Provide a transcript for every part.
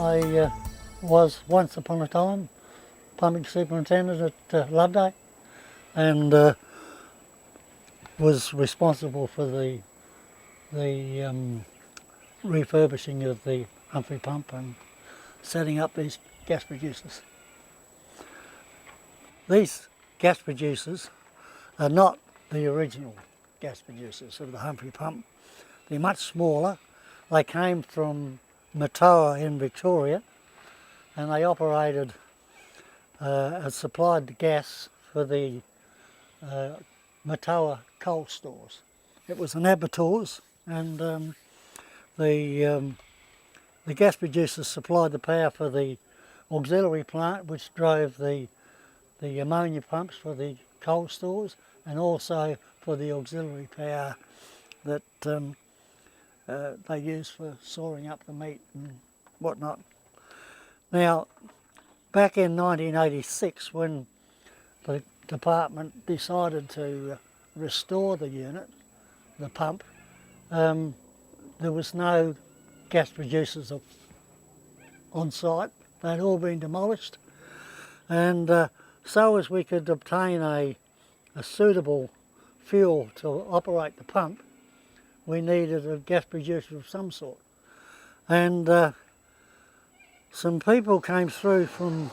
I was once upon a time pumping superintendent at Loveday, and was responsible for the refurbishing of the Humphrey Pump and setting up these gas producers. These gas producers are not the original gas producers of the Humphrey Pump. They're much smaller. They came from Matoa in Victoria, and they operated supplied the gas for the Matoa coal stores. It was an abattoirs, and the gas producers supplied the power for the auxiliary plant, which drove the ammonia pumps for the coal stores, and also for the auxiliary power that they use for sawing up the meat and whatnot. Now, back in 1986, when the department decided to restore the unit, the pump, there was no gas producers on site. They'd all been demolished, and so as we could obtain a suitable fuel to operate the pump, we needed a gas producer of some sort. And some people came through from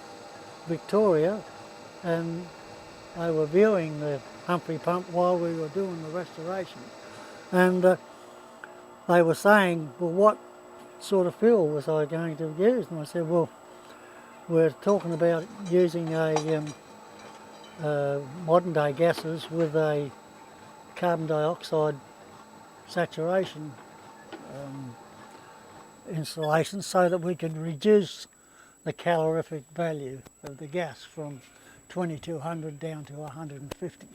Victoria, and they were viewing the Humphrey Pump while we were doing the restoration, and they were saying, well, what sort of fuel was I going to use? And I said, well, we're talking about using a modern day gases with a carbon dioxide saturation installation, so that we could reduce the calorific value of the gas from 2200 down to 150.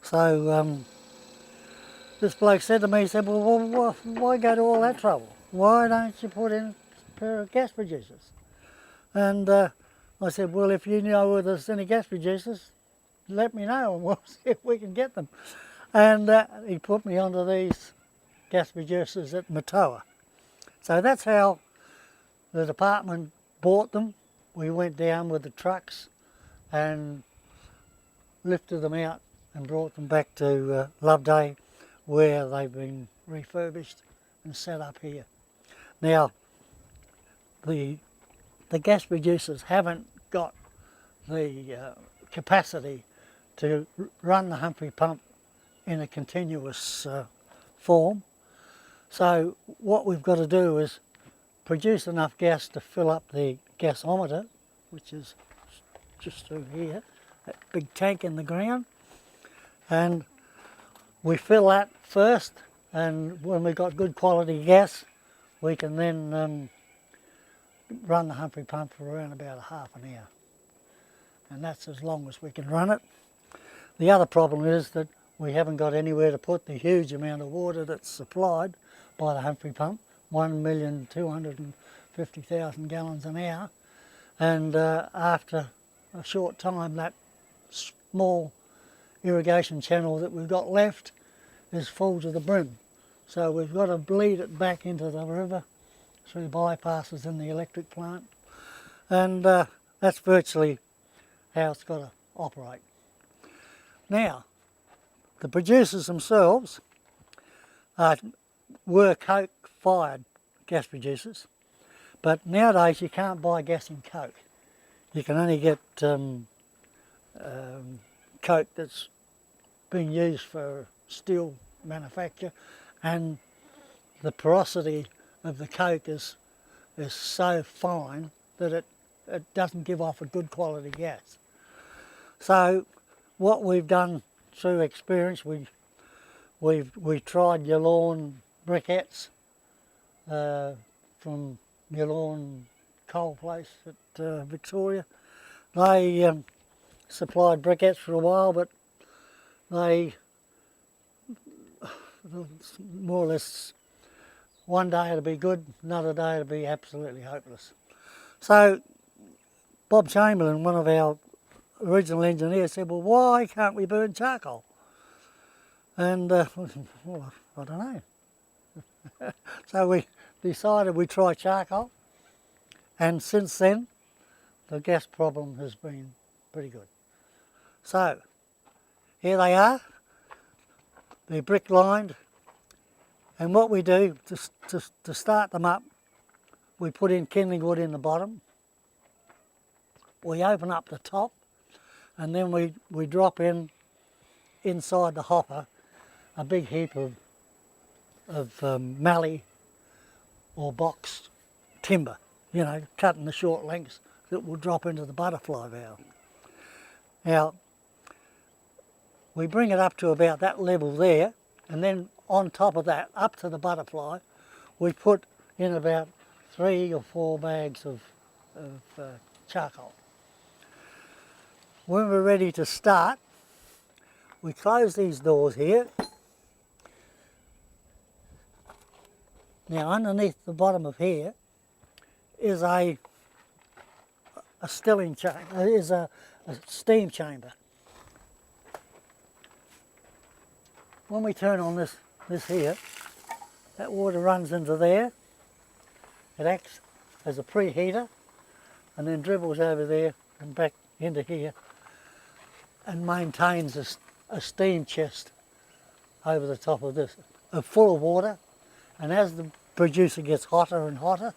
So this bloke said to me, he said, well, why go to all that trouble? Why don't you put in a pair of gas producers? And I said, well, if you know whether there's any gas producers, let me know and we'll see if we can get them. And he put me onto these gas producers at Matoa. So that's how the department bought them. We went down with the trucks and lifted them out and brought them back to Loveday, where they've been refurbished and set up here. Now, the gas producers haven't got the capacity to run the Humphrey Pump in a continuous form. So what we've got to do is produce enough gas to fill up the gasometer, which is just through here, that big tank in the ground, and we fill that first, and when we've got good quality gas, we can then run the Humphrey Pump for around about a half an hour, and that's as long as we can run it. The other problem is that we haven't got anywhere to put the huge amount of water that's supplied by the Humphrey Pump, 1,250,000 gallons an hour, and after a short time that small irrigation channel that we've got left is full to the brim. So we've got to bleed it back into the river through bypasses in the electric plant, and that's virtually how it's got to operate. Now, the producers themselves were coke-fired gas producers, but nowadays you can't buy gas in coke. You can only get coke that's been used for steel manufacture, and the porosity of the coke is so fine that it doesn't give off a good quality gas. So what we've done through experience, we've tried Yallourn briquettes from Yallourn coal place at Victoria. They supplied briquettes for a while, but they more or less, one day it'll be good, another day it'll be absolutely hopeless. So Bob Chamberlain, one of our original engineers, said, well, why can't we burn charcoal? And well, I don't know. So we decided we'd try charcoal, And since then, the gas problem has been pretty good. So, here they are. They're brick lined. And what we do to start them up, we put in kindling wood in the bottom. We open up the top, and then we drop inside the hopper a big heap of mallee or box timber, you know, cut in the short lengths that will drop into the butterfly valve. Now, we bring it up to about that level there, and then on top of that, up to the butterfly, we put in about 3 or 4 bags of charcoal. When we're ready to start, we close these doors here. Now, underneath the bottom of here is a stilling chamber, is a steam chamber. When we turn on this here, that water runs into there. It acts as a preheater and then dribbles over there and back into here and maintains a steam chest over the top of this, full of water. And as the producer gets hotter and hotter,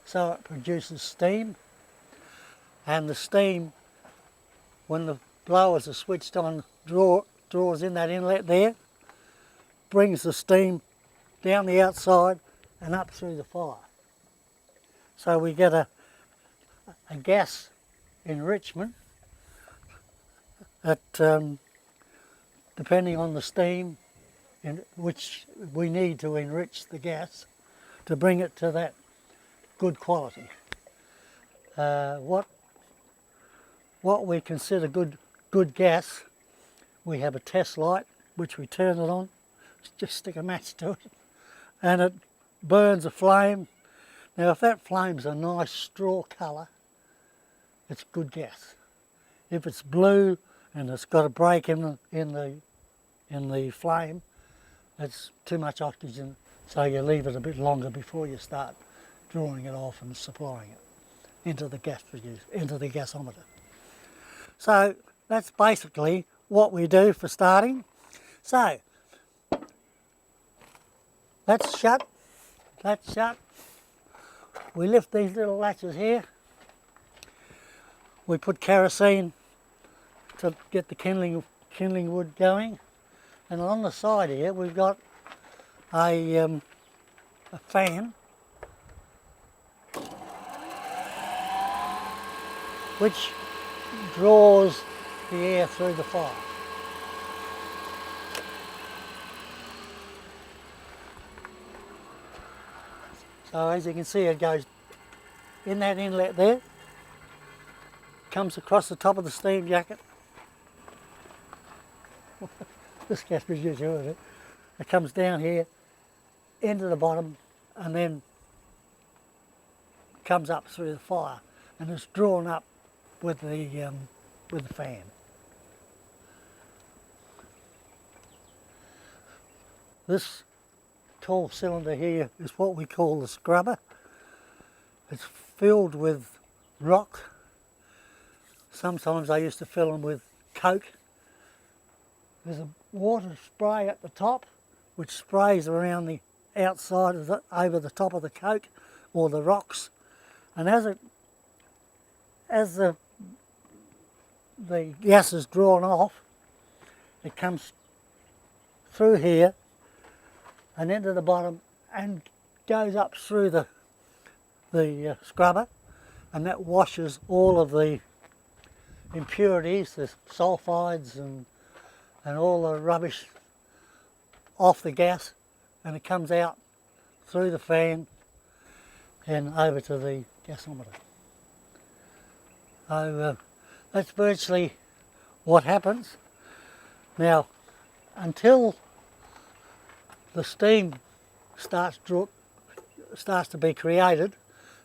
so it produces steam. And the steam, when the blowers are switched on, draws in that inlet there, brings the steam down the outside and up through the fire. So we get a gas enrichment that, depending on the steam, which we need to enrich the gas to bring it to that good quality. What we consider good gas, we have a test light which we turn it on, just stick a match to it, and it burns a flame. Now, if that flame's a nice straw colour, it's good gas. If it's blue and it's got a break in the flame, it's too much oxygen, so you leave it a bit longer before you start drawing it off and supplying it into the gasometer. So that's basically what we do for starting. So that's shut. We lift these little latches here. We put kerosene to get the kindling wood going. And on the side here we've got a fan which draws the air through the fire. So as you can see, it goes in that inlet there, comes across the top of the steam jacket. This gas producer, it comes down here into the bottom and then comes up through the fire, and it's drawn up with the fan. This tall cylinder here is what we call the scrubber. It's filled with rock. Sometimes I used to fill them with coke. There's a water spray at the top which sprays around the outside of over the top of the coke or the rocks, and as the gas is drawn off, it comes through here and into the bottom and goes up through the scrubber, and that washes all of the impurities, the sulfides and all the rubbish off the gas, and it comes out through the fan and over to the gasometer. So that's virtually what happens. Now, until the steam starts to be created,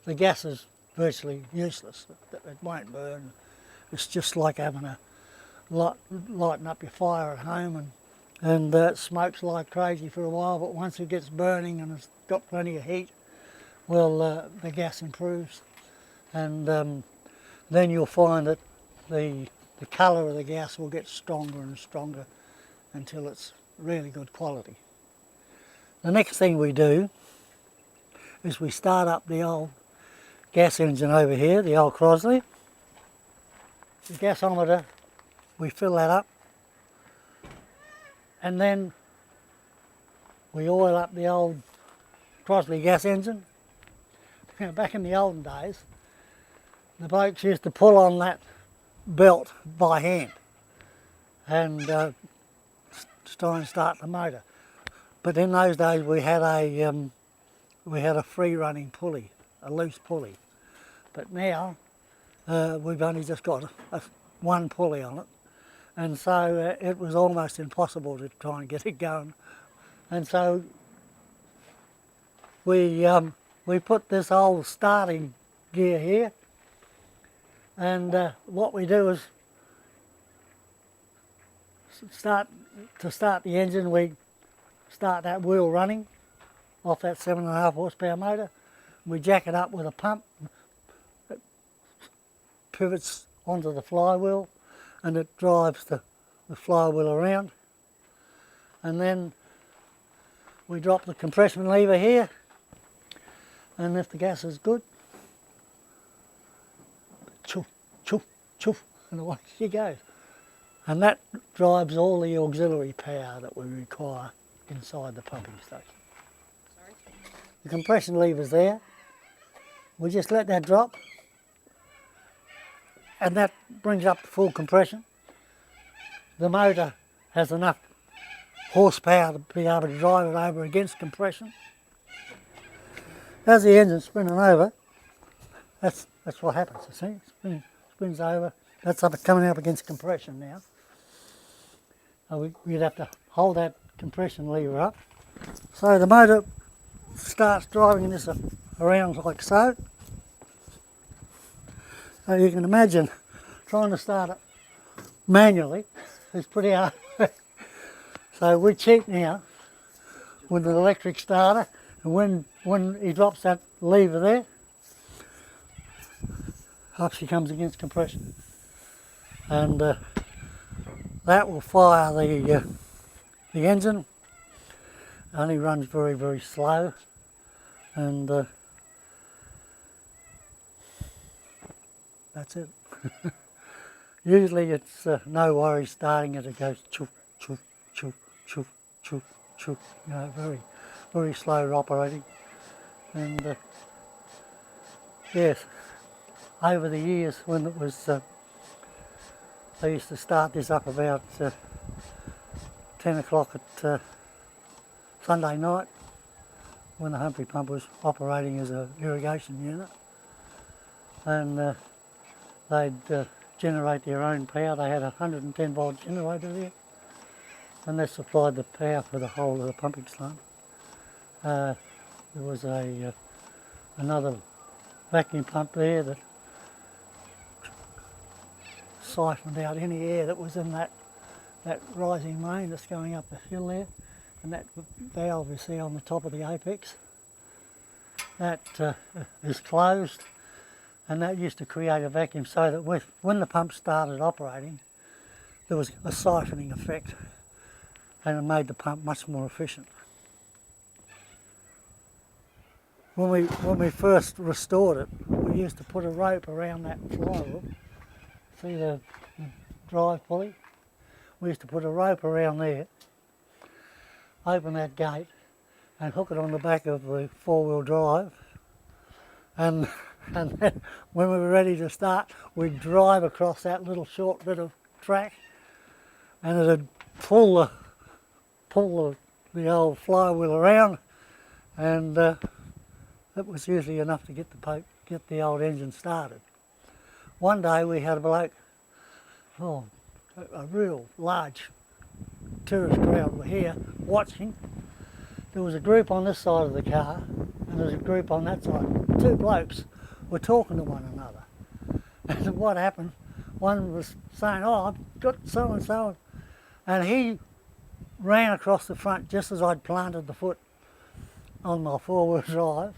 the gas is virtually useless. It won't burn. It's just like having a lighting up your fire at home, and it smokes like crazy for a while, but once it gets burning and it's got plenty of heat, well, the gas improves and then you'll find that the colour of the gas will get stronger and stronger until it's really good quality. The next thing we do is we start up the old gas engine over here, the old Crosley. The gasometer, we fill that up, and then we oil up the old Crosley gas engine. Back in the olden days, the blokes used to pull on that belt by hand and try and start the motor. But in those days we had a free running pulley, a loose pulley. But now we've only just got one pulley on it, and so it was almost impossible to try and get it going. And so we put this old starting gear here, and what we do is to start the engine, we start that wheel running off that 7.5 horsepower motor. We jack it up with a pump, it pivots onto the flywheel, and it drives the flywheel around. And then we drop the compression lever here, and if the gas is good, choof, choof, choof, and away she goes. And that drives all the auxiliary power that we require inside the pumping station. The compression lever's there. We just let that drop, and that brings up the full compression. The motor has enough horsepower to be able to drive it over against compression. As the engine's spinning over, that's what happens, you see. It spins over, that's coming up against compression now. We'd have to hold that compression lever up. So the motor starts driving this around like so. So you can imagine trying to start it manually is pretty hard. So we're cheap now with an electric starter, and when he drops that lever there, up she comes against compression, and that will fire the engine. Only runs very, very slow, and that's it. Usually it's no worries starting it. It goes choof, choof, choof, choof, choof, choof. You know, very, very slow operating. And yes, over the years when it was, I used to start this up about 10 o'clock at Sunday night when the Humphrey Pump was operating as an irrigation unit, and they'd generate their own power. They had a 110 volt generator there, and they supplied the power for the whole of the pumping plant. There was another vacuum pump there that siphoned out any air that was in that rising main that's going up the hill there, and that valve you see on the top of the apex, that is closed, and that used to create a vacuum so that when the pump started operating there was a siphoning effect, and it made the pump much more efficient. When we first restored it, we used to put a rope around that flywheel. See the drive pulley? We used to put a rope around there, open that gate, and hook it on the back of the four-wheel drive, and then when we were ready to start, we'd drive across that little short bit of track, and it'd pull the old flywheel around, and it was usually enough to get the old engine started. One day we had a bloke, a real large tourist crowd were here watching. There was a group on this side of the car, and there was a group on that side. Two blokes were talking to one another. And what happened, one was saying, "Oh, I've got so-and-so," and he ran across the front just as I'd planted the foot on my four-wheel drive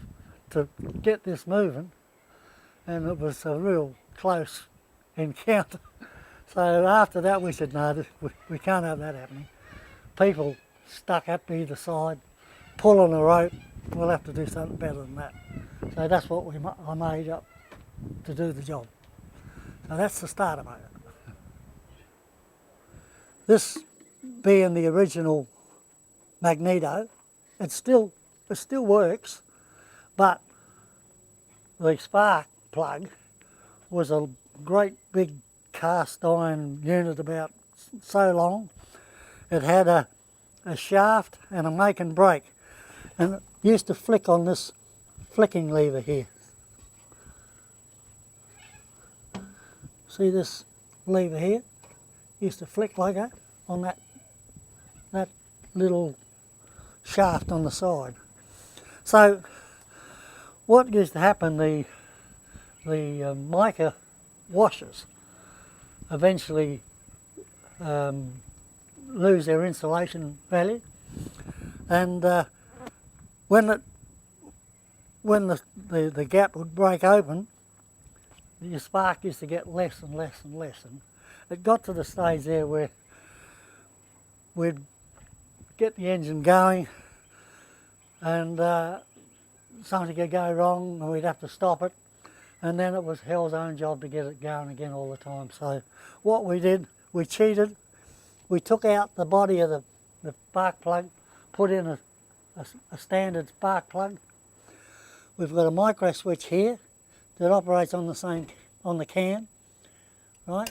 to get this moving, and it was a real close encounter. So after that we said, no, we can't have that happening. People stuck up either side, pulling a rope, we'll have to do something better than that. So that's what I made up to do the job. So that's the starter motor. This being the original magneto, it still works, but the spark plug was a great big cast iron unit about so long. It had a shaft and a make and break, and it used to flick on this flicking lever here. See this lever here? Used to flick like that on that little shaft on the side. So what used to happen, the mica washers eventually lose their insulation value, and when the gap would break open, your spark used to get less and less and less, and it got to the stage there where we'd get the engine going and something could go wrong and we'd have to stop it, and then it was hell's own job to get it going again all the time. So what we did, we cheated. We took out the body of the spark plug, put in a standard spark plug. We've got a micro switch here that operates on the can, right?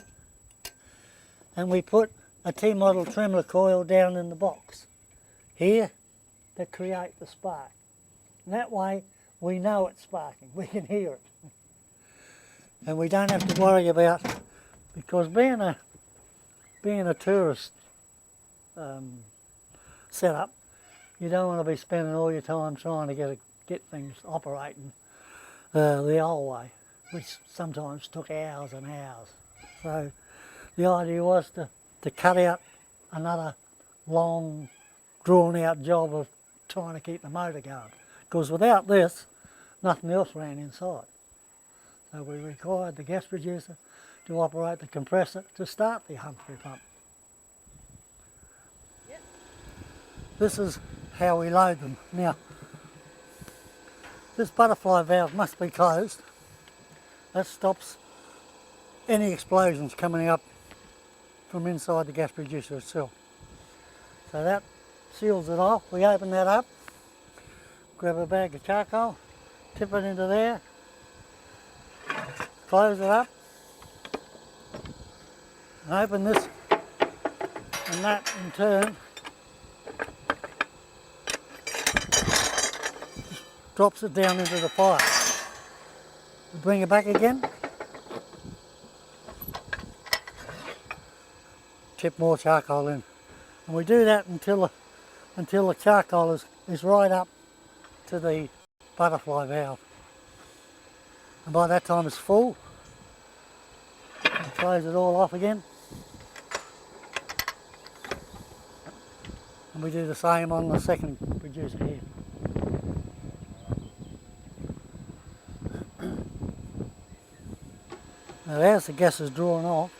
And we put a T-model Tremolo coil down in the box here to create the spark. And that way we know it's sparking, we can hear it. And we don't have to worry about, because being a tourist setup, you don't want to be spending all your time trying to get things operating the old way, which sometimes took hours and hours. So the idea was to cut out another long, drawn-out job of trying to keep the motor going, because without this, nothing else ran inside. So we required the gas producer to operate the compressor to start the Humphrey pump. Yep. This is how we load them. Now, this butterfly valve must be closed. That stops any explosions coming up from inside the gas producer itself. So that seals it off. We open that up, grab a bag of charcoal, tip it into there, close it up, and open this, and that in turn drops it down into the fire. We bring it back again, tip more charcoal in, and we do that until the charcoal is right up to the butterfly valve. And by that time it's full. We close it all off again. And we do the same on the second producer here. Now as the gas is drawn off,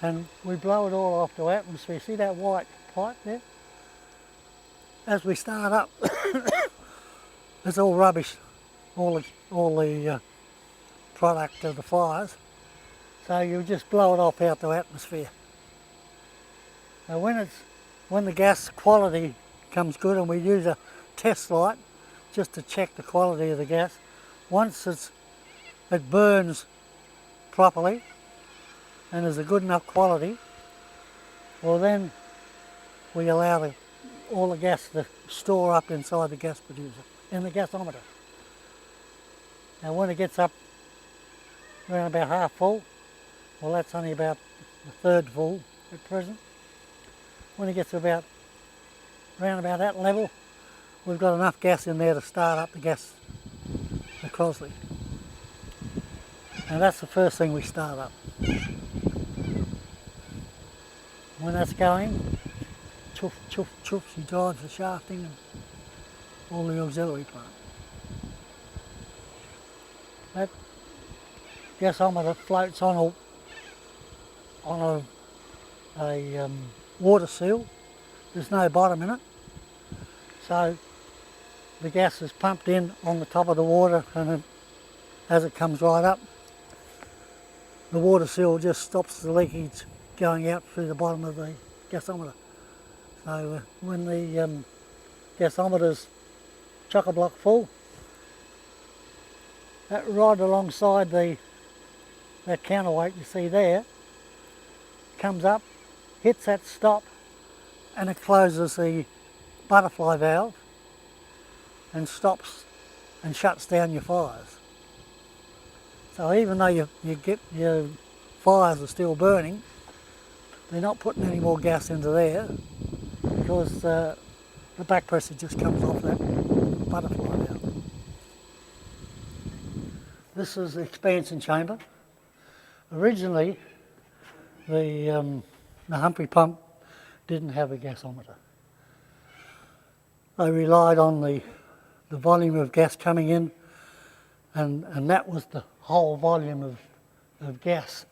and we blow it all off to atmosphere. See that white pipe there? As we start up, it's all rubbish, all the product of the fires. So you just blow it off out to atmosphere. Now when the gas quality comes good, and we use a test light just to check the quality of the gas, once it burns properly and is a good enough quality, well then we allow all the gas to store up inside the gas producer, in the gasometer. Now when it gets up around about half full, well that's only about a third full at present. When it gets around about that level, we've got enough gas in there to start up the gas, the Crosley. And that's the first thing we start up. When that's going, chuff, chuff, chuff, she drives the shafting and all the auxiliary plant. gasometer floats on a water seal. There's no bottom in it, so the gas is pumped in on the top of the water, and as it comes right up, the water seal just stops the leakage going out through the bottom of the gasometer. So when the gasometer's chock-a-block full, that rod alongside that counterweight you see there comes up, hits that stop, and it closes the butterfly valve and stops and shuts down your fires. So even though your fires are still burning, they're not putting any more gas into there because the back pressure just comes off that butterfly valve. This is the expansion chamber. Originally, the Humphrey pump didn't have a gasometer. They relied on the volume of gas coming in, and that was the whole volume of gas,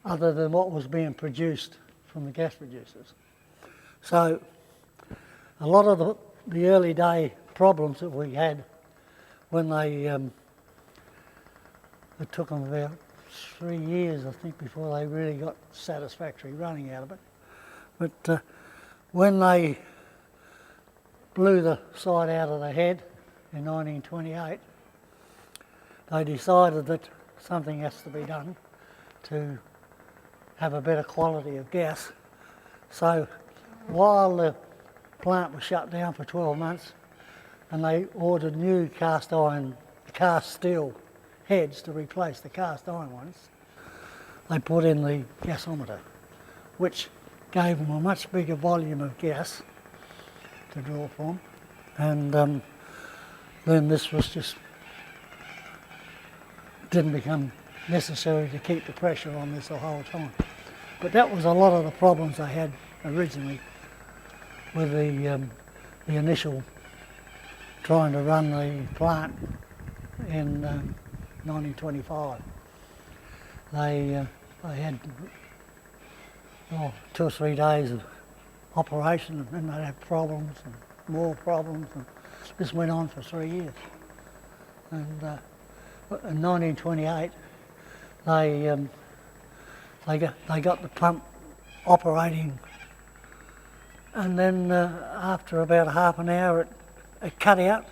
other than what was being produced from the gas producers. So a lot of the early day problems that we had when it took them about 3 years, I think, before they really got satisfactory running out of it. But when they blew the side out of the head in 1928, they decided that something has to be done to have a better quality of gas. So while the plant was shut down for 12 months, and they ordered new cast steel heads to replace the cast iron ones, they put in the gasometer, which gave them a much bigger volume of gas to draw from, and then this was just didn't become necessary to keep the pressure on this the whole time. But that was a lot of the problems they had originally with the initial trying to run the plant in 1925. They had 2 or 3 days of operation, and then they'd have problems and more problems, and this went on for 3 years. And in 1928, they got the pump operating, and then after about half an hour, it cut out,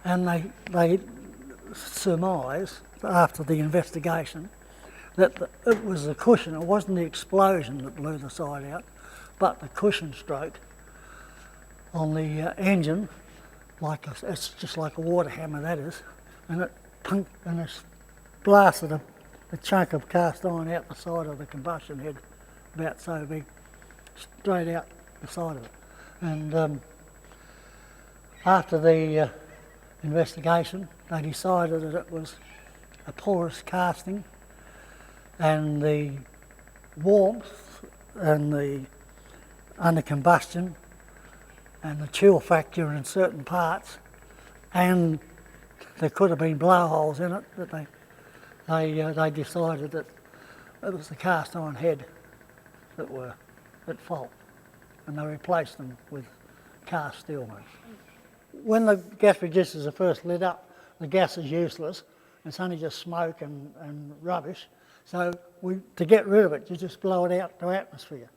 and they surmised after the investigation that it was the cushion. It wasn't the explosion that blew the side out, but the cushion stroke on the engine, it's just like a water hammer, that is, and it pumped and it blasted a chunk of cast iron out the side of the combustion head, about so big, straight out the side of it. And after the investigation, they decided that it was a porous casting, and the warmth and the under combustion and the chill factor in certain parts, and there could have been blowholes in it, that they decided that it was the cast iron head that were at fault, and they replaced them with cast steel ones. When the gas reducers are first lit up, the gas is useless. It's only just smoke and rubbish. So to get rid of it, you just blow it out to atmosphere.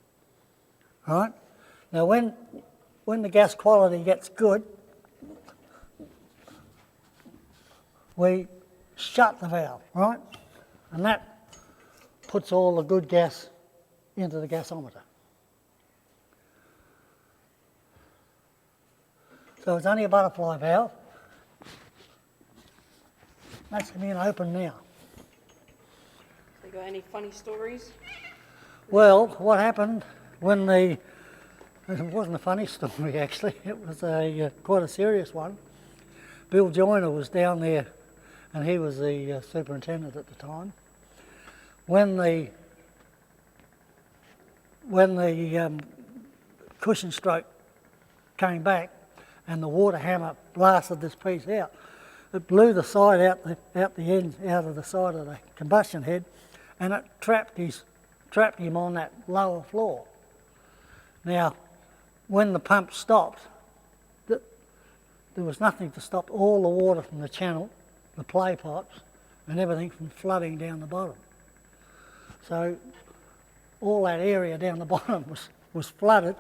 Right? Now when the gas quality gets good, we shut the valve, right? And that puts all the good gas into the gasometer. So it's only a butterfly valve. That's being open now. You got any funny stories? Well, what happened when it wasn't a funny story actually, it was quite a serious one. Bill Joyner was down there, and he was the superintendent at the time. When the cushion stroke came back and the water hammer blasted this piece out, it blew the side out the end, out of the side of the combustion head, and it trapped him on that lower floor. Now, when the pump stopped, there was nothing to stop all the water from the channel, the play pipes, and everything from flooding down the bottom. So all that area down the bottom was flooded,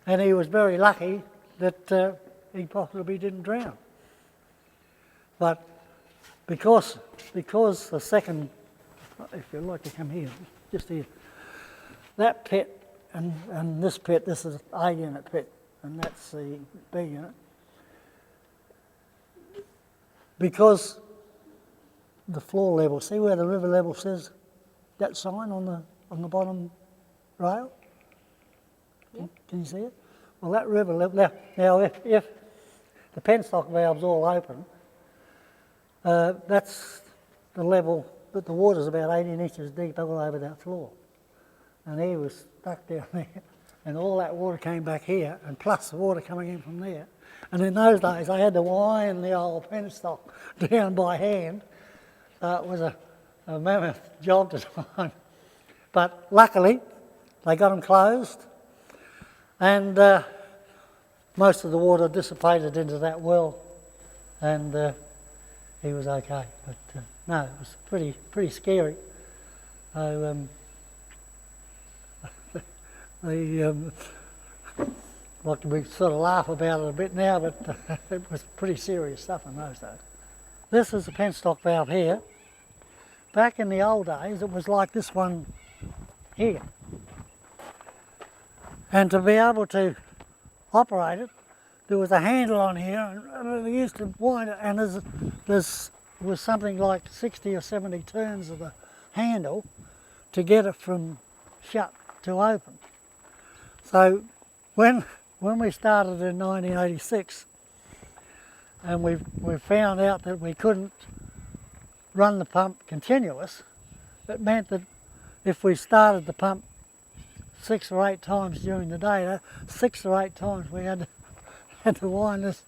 and he was very lucky that he possibly didn't drown. But because the second, if you'd like to come here, just here, that pit and this pit, this is A unit pit, and that's the B unit. Because the floor level, see where the river level says that sign on the bottom rail? Yeah. Can you see it? Well, that river level, now if the penstock valve's all open, that's the level that the water's about 18 inches deep all over that floor. And he was stuck down there, and all that water came back here, and plus the water coming in from there. And in those days, I had to wind the old penstock down by hand. It was a mammoth job to time. But luckily, they got them closed, and most of the water dissipated into that well, and he was okay. But no, it was pretty scary. Like we sort of laugh about it a bit now, but it was pretty serious stuff in those days. This is the penstock valve here. Back in the old days, it was like this one here. And to be able to operate it, there was a handle on here, and they used to wind it, and there was something like 60 or 70 turns of the handle to get it from shut to open. So when we started in 1986, and we found out that we couldn't run the pump continuous, it meant that if we started the pump 6 or 8 times during the day, 6 or 8 times we had to wind this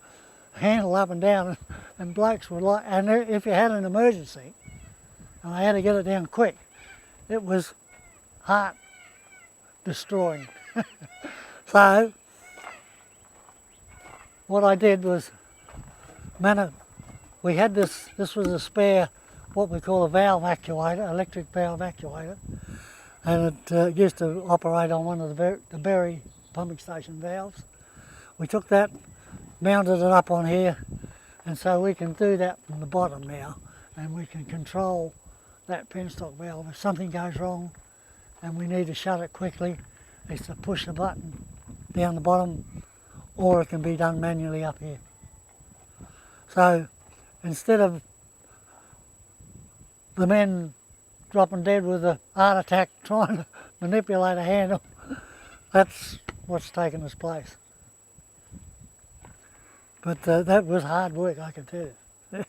handle up and down, and blokes were like, and if you had an emergency, and I had to get it down quick, it was heart destroying. So what I did was, we had this was a spare, what we call a valve actuator, electric valve actuator, and it used to operate on one of the Berry pumping station valves. We took that, mounted it up on here, and so we can do that from the bottom now, and we can control that penstock valve. If something goes wrong and we need to shut it quickly, it's to push the button down the bottom, or it can be done manually up here. So instead of the men dropping dead with a heart attack trying to manipulate a handle, that's what's taken its place. But that was hard work, I can tell you. I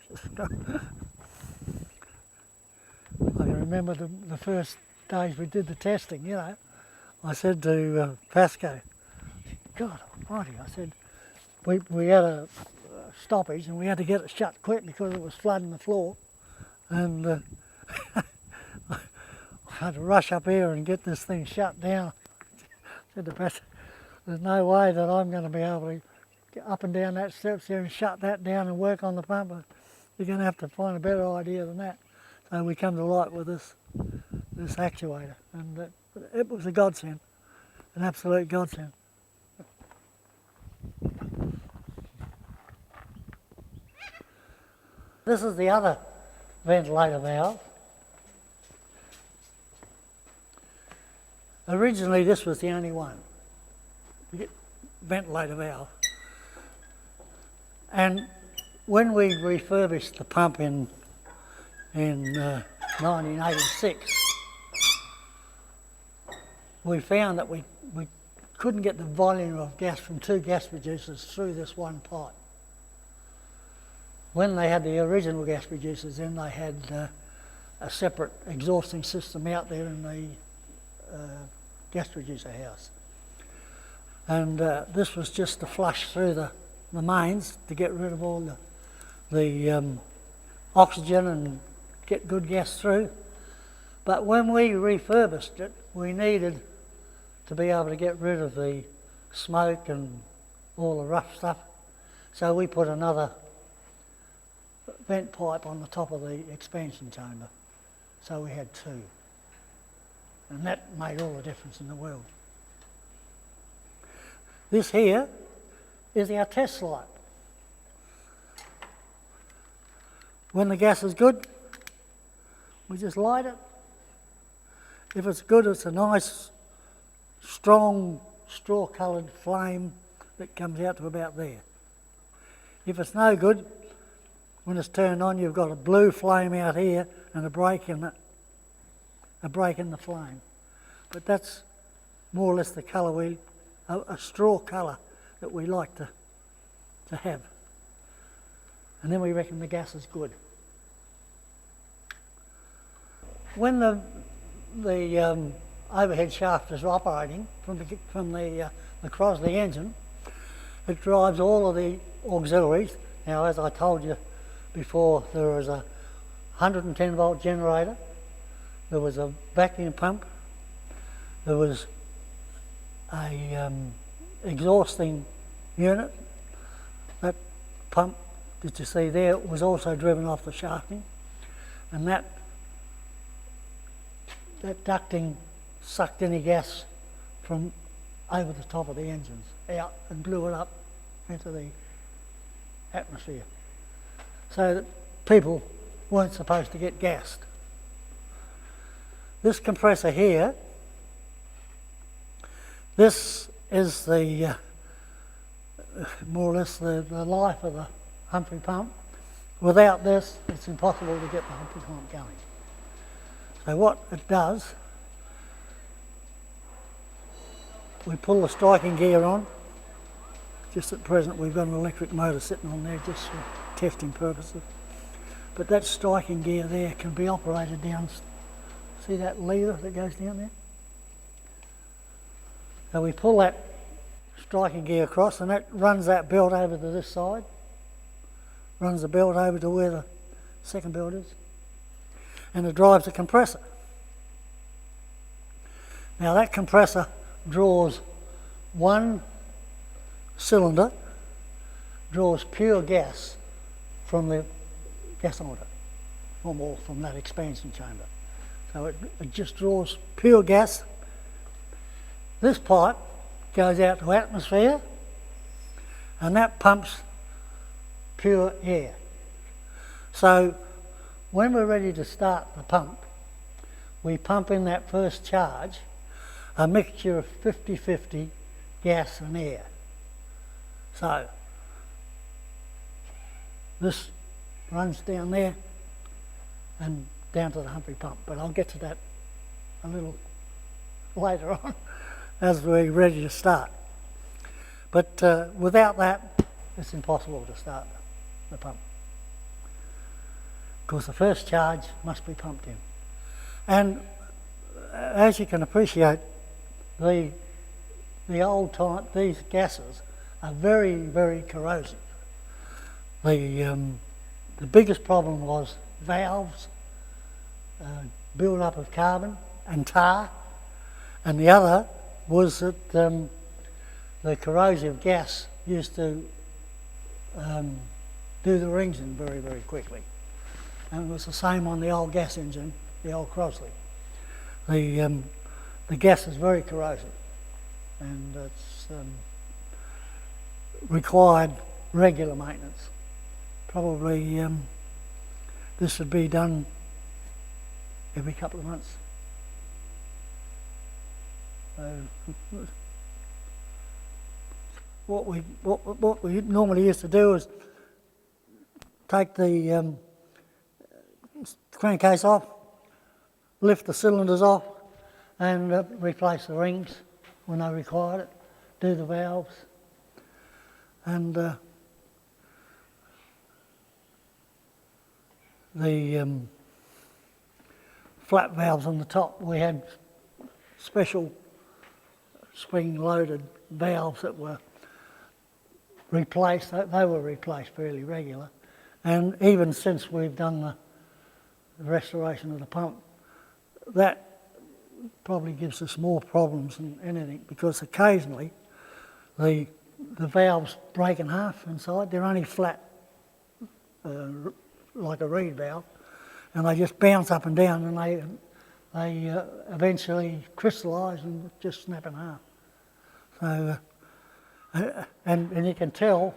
can remember the first days we did the testing, you know. I said to Pasco, God almighty, I said, we had a stoppage and we had to get it shut quick because it was flooding the floor, and I had to rush up here and get this thing shut down. I said to Pasco, there's no way that I'm going to be able to get up and down that steps here and shut that down and work on the pump. You're going to have to find a better idea than that. So we come to light with this actuator, and it was a godsend, an absolute godsend. This is the other ventilator valve. Originally this was the only one, ventilator valve. And when we refurbished the pump in 1986, we found that we couldn't get the volume of gas from 2 gas reducers through this one pipe. When they had the original gas reducers in, they had a separate exhausting system out there in the gas reducer house. And this was just to flush through the mains to get rid of all the oxygen and get good gas through. But when we refurbished it, we needed to be able to get rid of the smoke and all the rough stuff. So we put another vent pipe on the top of the expansion chamber. So we had two. And that made all the difference in the world. This here is our test light. When the gas is good, we just light it. If it's good, it's a nice, strong, straw-coloured flame that comes out to about there. If it's no good, when it's turned on, you've got a blue flame out here and a break in it, a break in the flame. But that's more or less the colour a straw colour that we like to have. And then we reckon the gas is good. When the overhead shaft is operating from the Crosley engine, it drives all of the auxiliaries. Now, as I told you before, there was a 110 volt generator, there was a vacuum pump, there was a exhausting unit. That pump that you see there was also driven off the shafting, and that ducting sucked any gas from over the top of the engines out and blew it up into the atmosphere, so that people weren't supposed to get gassed. This compressor here, this is the more or less the life of the Humphrey pump. Without this, it's impossible to get the Humphrey pump going. So what it does, we pull the striking gear on. Just at present we've got an electric motor sitting on there just for testing purposes. But that striking gear there can be operated down, see that lever that goes down there? So we pull that striking gear across, and that runs that belt over to this side, runs the belt over to where the second belt is, and it drives the compressor. Now that compressor draws one cylinder, draws pure gas from the gasometer, from that expansion chamber. So it just draws pure gas. This pipe goes out to atmosphere, and that pumps pure air. So when we're ready to start the pump, we pump in that first charge a mixture of 50-50 gas and air. So this runs down there and down to the Humphrey pump, but I'll get to that a little later on as we're ready to start. But without that, it's impossible to start the pump, because the first charge must be pumped in. And as you can appreciate, the old type, these gases are very, very corrosive. The biggest problem was valves, build up of carbon and tar, and the other was that the corrosive gas used to do the rings in very, very quickly. And it was the same on the old gas engine, the old Crosley. The gas is very corrosive, and it's required regular maintenance. Probably this should be done every couple of months. What we normally used to do is take the crankcase off, lift the cylinders off, and replace the rings when they required it, do the valves, and the flap valves on the top. We had special spring-loaded valves that were replaced. They were replaced fairly regular, And even since we've done the restoration of the pump, that probably gives us more problems than anything, because occasionally the valves break in half inside. They're only flat, like a reed valve, and they just bounce up and down, and they eventually crystallise and just snap in half. So, and you can tell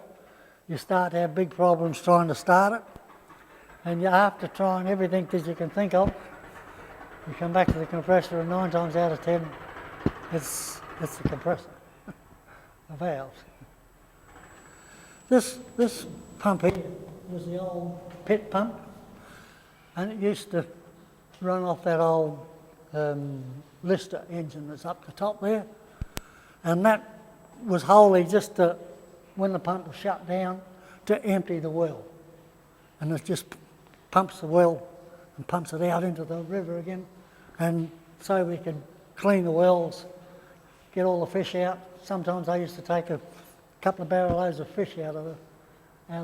you start to have big problems trying to start it, and you after trying everything that you can think of, you come back to the compressor, and 9 times out of 10, it's the compressor, the valves. This pump here was the old pit pump, and it used to run off that old Lister engine that's up the top there, and that was wholly just to, when the pump was shut down, to empty the well, and it just pumps the well and pumps it out into the river again, and so we could clean the wells, get all the fish out. Sometimes I used to take a couple of barrel loads of fish out of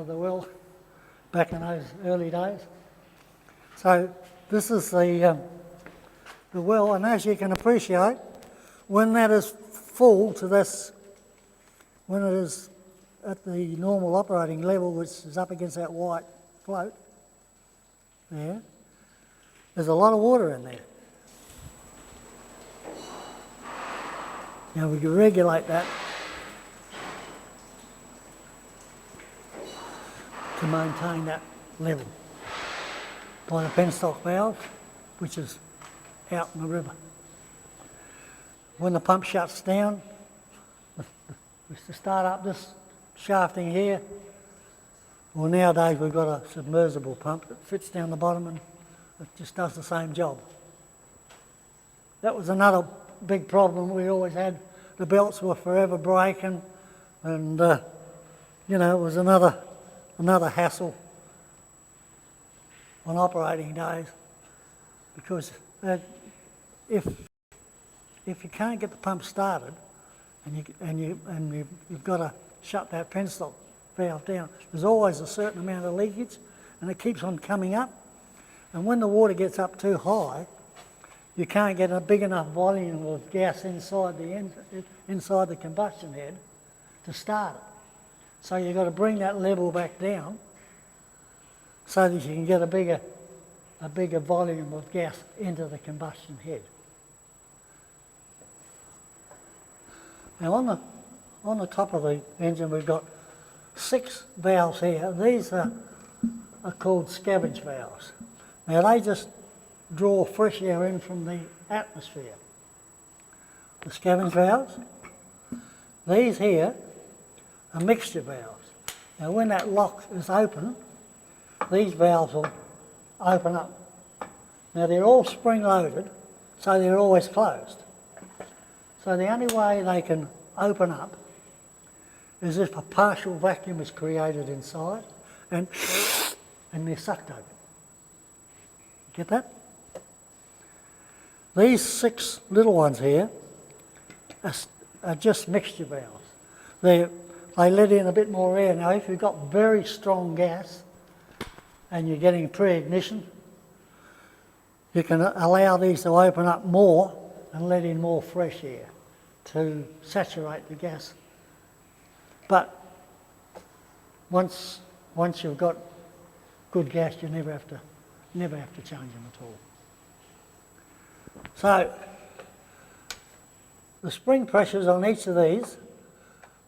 the well back in those early days. So this is the well, and as you can appreciate, when that is full to this, when it is at the normal operating level, which is up against that white float there, there's a lot of water in there. Now we can regulate that to maintain that level by the penstock valve, which is out in the river. When the pump shuts down, to start up this shafting here, well, nowadays we've got a submersible pump that fits down the bottom and it just does the same job. That was another big problem we always had. The belts were forever breaking, and you know, it was another hassle on operating days, because if you can't get the pump started and you've got to shut that penstock valve down, there's always a certain amount of leakage, and it keeps on coming up. And when the water gets up too high, you can't get a big enough volume of gas inside the combustion head to start it. So you've got to bring that level back down so that you can get a bigger volume of gas into the combustion head. Now on the top of the engine we've got 6 valves here. These are called scavenge valves. Now they just draw fresh air in from the atmosphere. The scavenge valves. These here are mixture valves. Now when that lock is open, these valves will open up. Now they're all spring loaded, so they're always closed. So the only way they can open up is if a partial vacuum is created inside and they're sucked open. Get that? These 6 little ones here are just mixture valves. They let in a bit more air. Now if you've got very strong gas and you're getting pre-ignition, you can allow these to open up more and let in more fresh air to saturate the gas. But once you've got good gas, you never have to change them at all. So the spring pressures on each of these,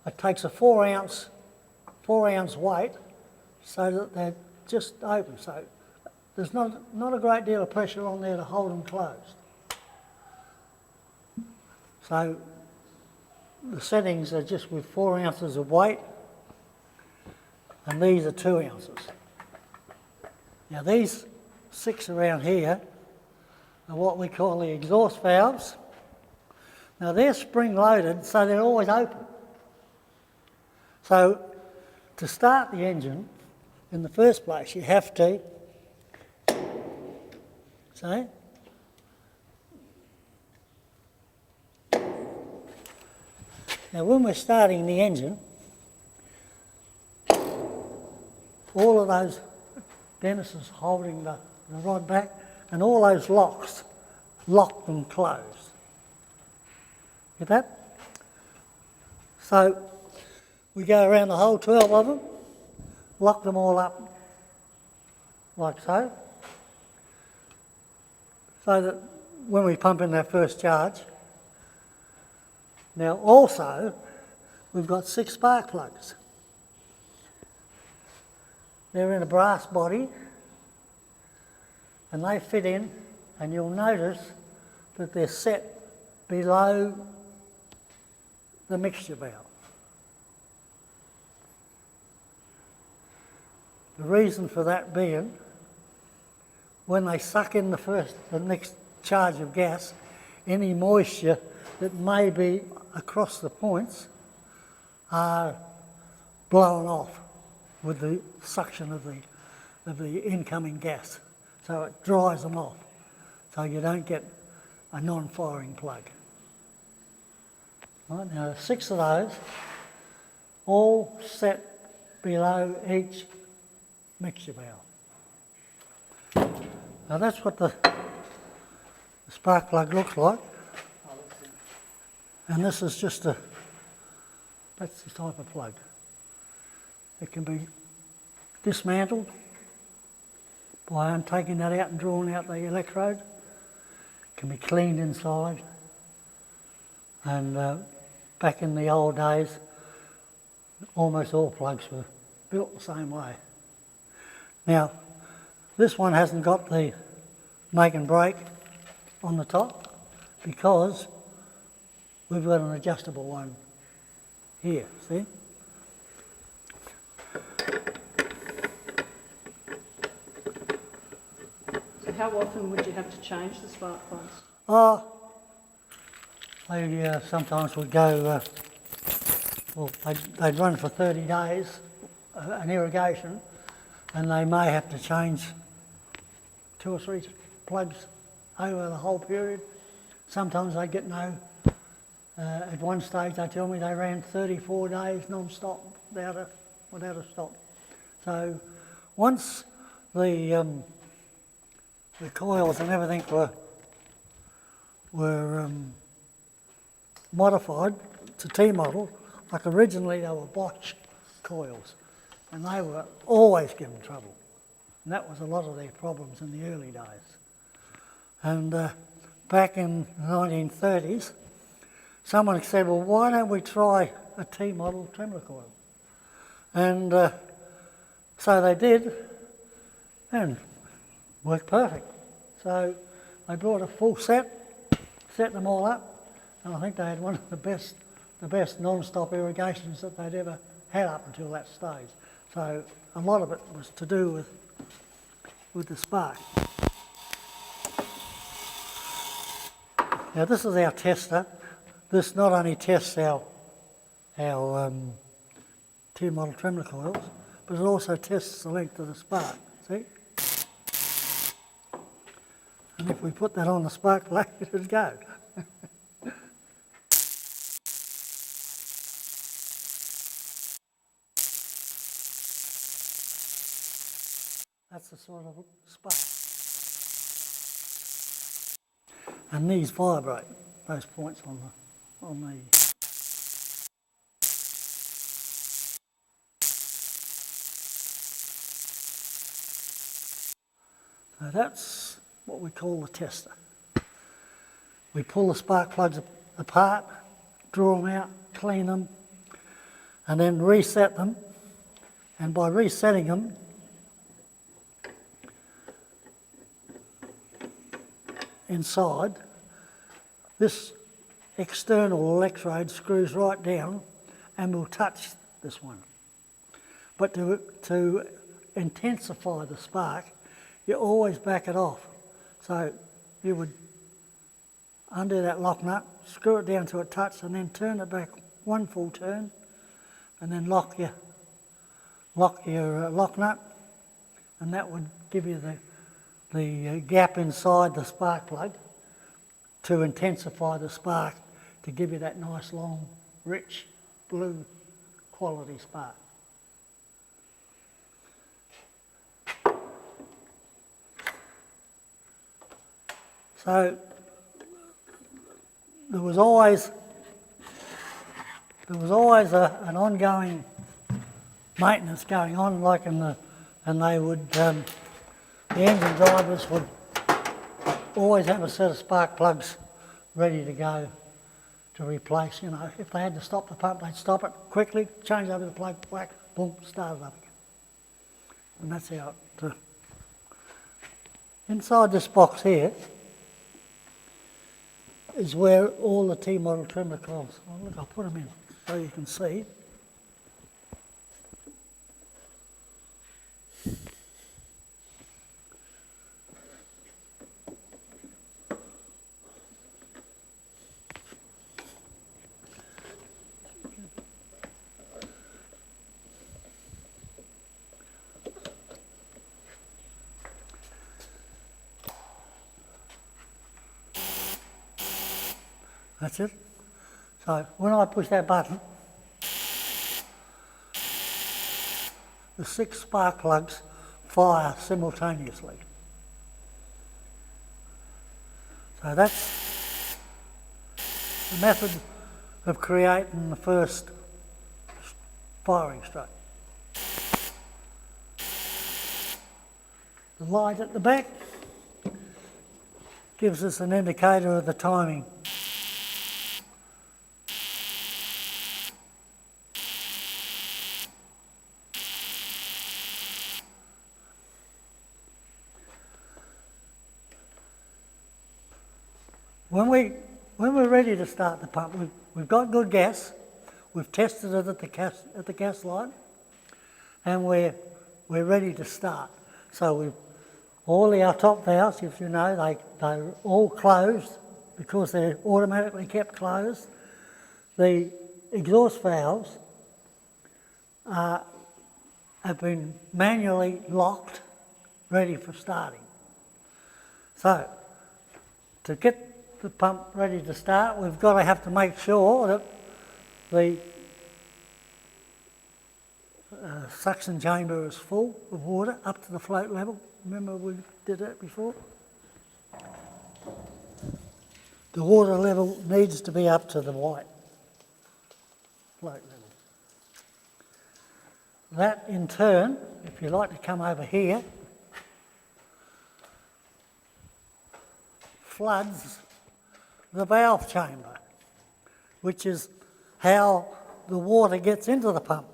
it takes a 4 ounce weight so that they're just open. So there's not a great deal of pressure on there to hold them closed. So the settings are just with 4 ounces of weight, and these are 2 ounces. Now these 6 around here are what we call the exhaust valves. Now they're spring loaded, so they're always open. So to start the engine, in the first place, you have to, see? Now when we're starting the engine, all of those Dennis is holding the rod back, and all those locks locked and closed. Get that? So we go around the whole 12 of them, lock them all up like so that when we pump in that first charge, now also we've got 6 spark plugs. They're in a brass body and they fit in, and you'll notice that they're set below the mixture valve. The reason for that being, when they suck in the next charge of gas, any moisture that may be across the points are blown off with the suction of the incoming gas. So it dries them off, so you don't get a non-firing plug. Right, now 6 of those, all set below each mixture valve. Now that's what the spark plug looks like. And this is just that's the type of plug. It can be dismantled by taking that out and drawing out the electrode. It can be cleaned inside. And back in the old days, almost all plugs were built the same way. Now, this one hasn't got the make and break on the top because we've got an adjustable one here, see? So how often would you have to change the spark plugs? They sometimes would go, they'd run for 30 days, an irrigation, and they may have to change 2 or 3 plugs over the whole period. Sometimes they get no. At one stage they tell me they ran 34 days non-stop without a stop. So once the coils and everything were modified to T-model, like originally they were Bosch coils, and they were always giving trouble. And that was a lot of their problems in the early days. And back in the 1930s, someone said, well, why don't we try a T-model tremolo coil? And so they did, and worked perfect. So they brought a full set them all up, and I think they had one of the best non-stop irrigations that they'd ever had up until that stage. So a lot of it was to do with the spark. Now this is our tester. This not only tests our T-model tremolo coils, but it also tests the length of the spark, see? And if we put that on the spark plug, it'd go. That's the sort of spark. And these vibrate, those points on the So that's what we call the tester. We pull the spark plugs apart, draw them out, clean them, and then reset them. And by resetting them, inside, this external electrode screws right down and will touch this one. But to intensify the spark, you always back it off. So you would undo that lock nut, screw it down to a touch, and then turn it back one full turn, and then lock your lock nut, and that would give you the gap inside the spark plug to intensify the spark, to give you that nice long, rich, blue quality spark. So there was always an ongoing maintenance going on, like and they would, the engine drivers would always have a set of spark plugs ready to go to replace. You know, if they had to stop the pump, they'd stop it quickly, change over the plug, whack, boom, start it up again. And that's how it. Inside this box here is where all the T-model trimmer coils. Oh, look, I'll put them in so you can see. That's it. So when I push that button, the 6 spark plugs fire simultaneously. So that's the method of creating the first firing stroke. The light at the back gives us an indicator of the timing. When we're ready to start the pump, we've got good gas, we've tested it at the gas line, and we're ready to start. So all our top valves, if you know, they're all closed because they're automatically kept closed. The exhaust valves have been manually locked, ready for starting. So to get the pump ready to start, we've got to have to make sure that the suction chamber is full of water up to the float level. Remember we did that before? The water level needs to be up to the white float level. That in turn, if you like to come over here, floods the valve chamber, which is how the water gets into the pump.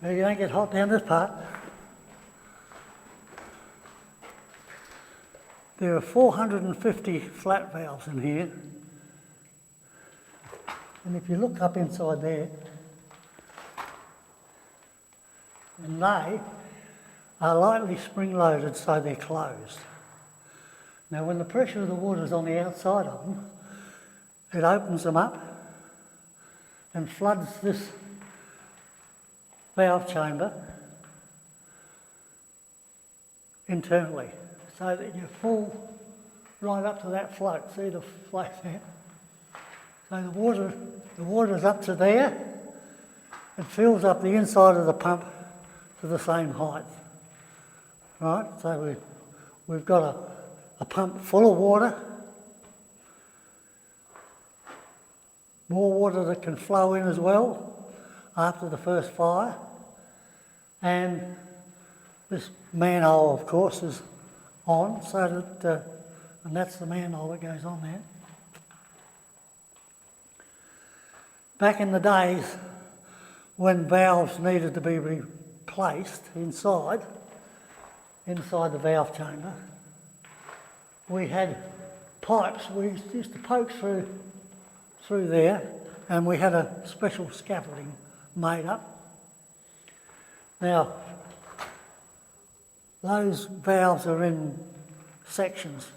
Now you don't get hot down this part. There are 450 flat valves in here, and if you look up inside there, and they are lightly spring-loaded so they're closed. Now when the pressure of the water is on the outside of them, it opens them up and floods this valve chamber internally so that you're full right up to that float. See the float there? So the water's up to there. It fills up the inside of the pump to the same height. Right, so we've got a pump full of water, more water that can flow in as well after the first fire, and this manhole of course is on, so that, and that's the manhole that goes on there. Back in the days when valves needed to be replaced inside the valve chamber, we had pipes. We used to poke through there, and we had a special scaffolding made up. Now, those valves are in sections.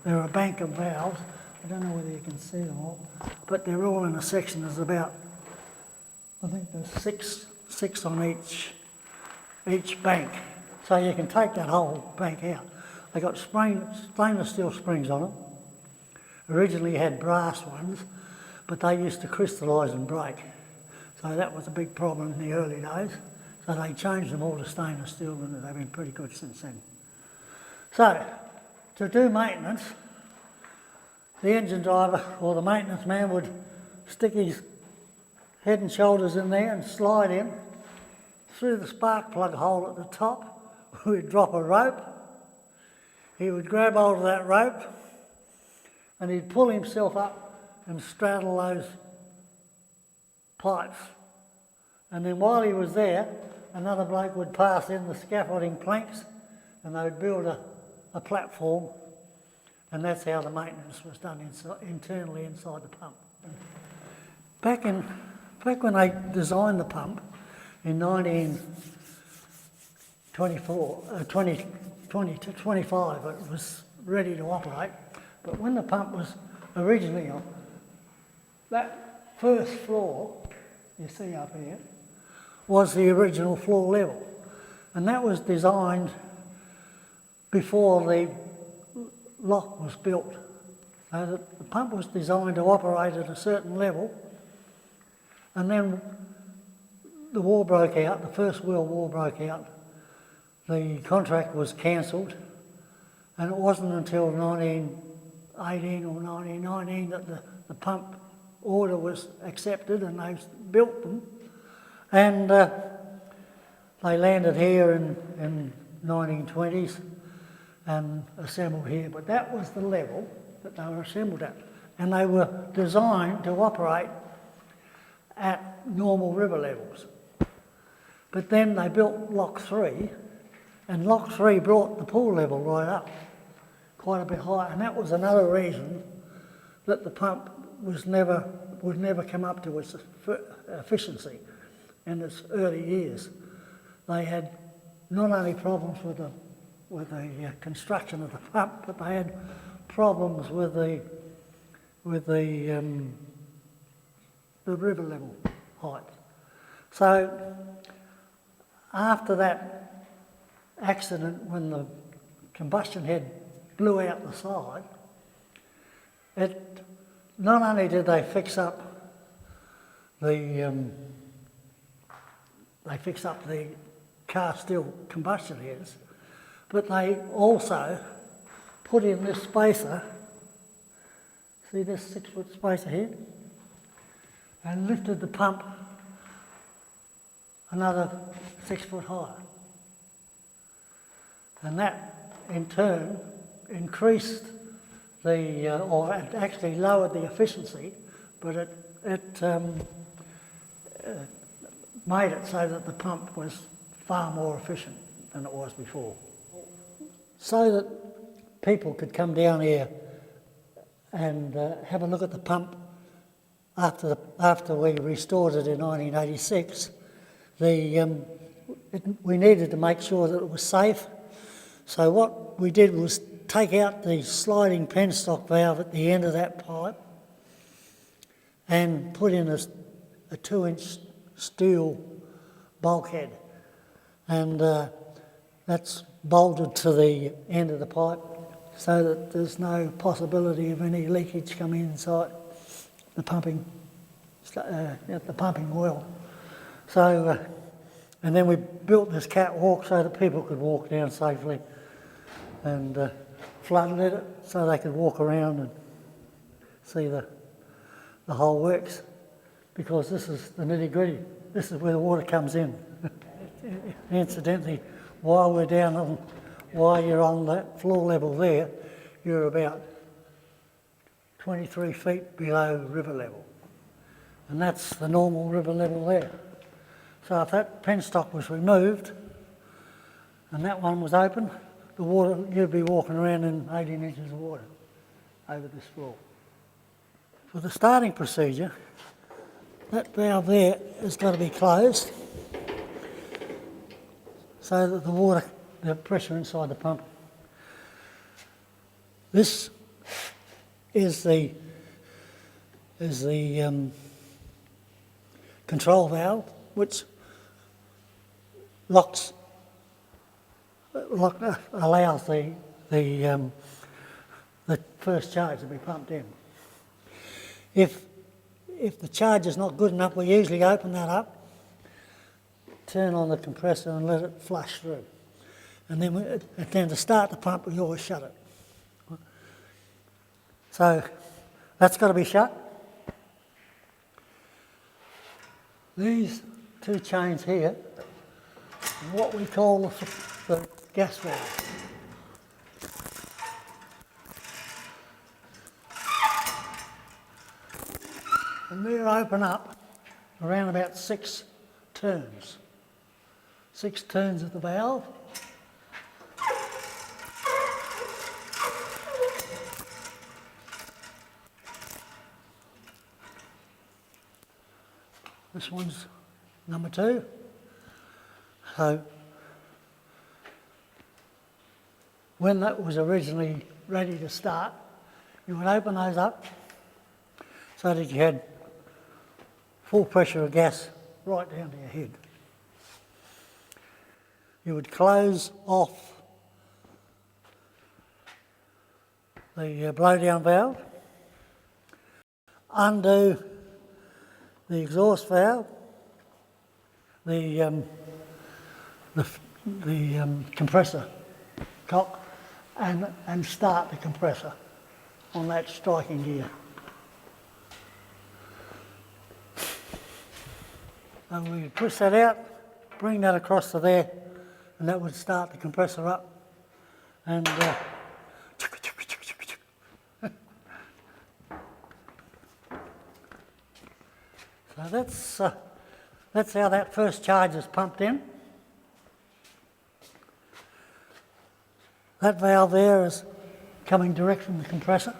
They're a bank of valves. I don't know whether you can see them all, but they're all in a section. There's about, I think there's six on each bank. So you can take that whole bank out. They got stainless steel springs on them. Originally had brass ones, but they used to crystallise and break. So that was a big problem in the early days. So they changed them all to stainless steel and they've been pretty good since then. So, to do maintenance, the engine driver or the maintenance man would stick his head and shoulders in there and slide in. Through the spark plug hole at the top, we'd drop a rope. He would grab hold of that rope and he'd pull himself up and straddle those pipes. And then while he was there, another bloke would pass in the scaffolding planks and they'd build a platform, and that's how the maintenance was done internally inside the pump. Back when they designed the pump in 20 to 25, it was ready to operate. But when the pump was originally on, that first floor you see up here was the original floor level, and that was designed before the lock was built. So the pump was designed to operate at a certain level, and then the war broke out, the First World War broke out, the contract was cancelled, and it wasn't until 1918 or 1919 that the pump order was accepted and they built them, and they landed here in 1920s and assembled here. But that was the level that they were assembled at, and they were designed to operate at normal river levels. But then they built Lock 3, and Lock 3 brought the pool level right up quite a bit higher, and that was another reason that the pump would never come up to its efficiency in its early years. They had not only problems with the construction of the pump, but they had problems with the river level height. So after that accident, when the combustion head blew out the side, not only did they fix up the cast steel combustion heads, but they also put in this spacer, see this 6-foot spacer here, and lifted the pump another 6 foot higher. And that in turn increased or it actually lowered the efficiency, but it made it so that the pump was far more efficient than it was before. So that people could come down here and have a look at the pump after we restored it in 1986, we needed to make sure that it was safe. So what we did was take out the sliding penstock valve at the end of that pipe and put in a 2-inch steel bulkhead, and that's bolted to the end of the pipe so that there's no possibility of any leakage coming inside the pumping well. So, and then we built this catwalk so that people could walk down safely, and flooded it so they could walk around and see the whole works, because this is the nitty-gritty. This is where the water comes in. Incidentally, while you're on that floor level there, you're about 23 feet below river level, and that's the normal river level there. So if that penstock was removed and that one was open, the water, you'd be walking around in 18 inches of water over this floor. For the starting procedure, that valve there has got to be closed so that the pressure inside the pump. This is the control valve, which allows the first charge to be pumped in. If if the charge is not good enough, we usually open that up, turn on the compressor and let it flush through. And then to start the pump, we always shut it. So that's got to be shut. These two chains here are what we call the gas valve. And they open up around about 6 turns. 6 turns of the valve. This one's number 2. So when that was originally ready to start, you would open those up so that you had full pressure of gas right down to your head. You would close off the blow-down valve, undo the exhaust valve, the compressor cock, and start the compressor on that striking gear. And we would push that out, bring that across to there, and that would start the compressor up. And so that's how that first charge is pumped in. That valve there is coming direct from the compressor,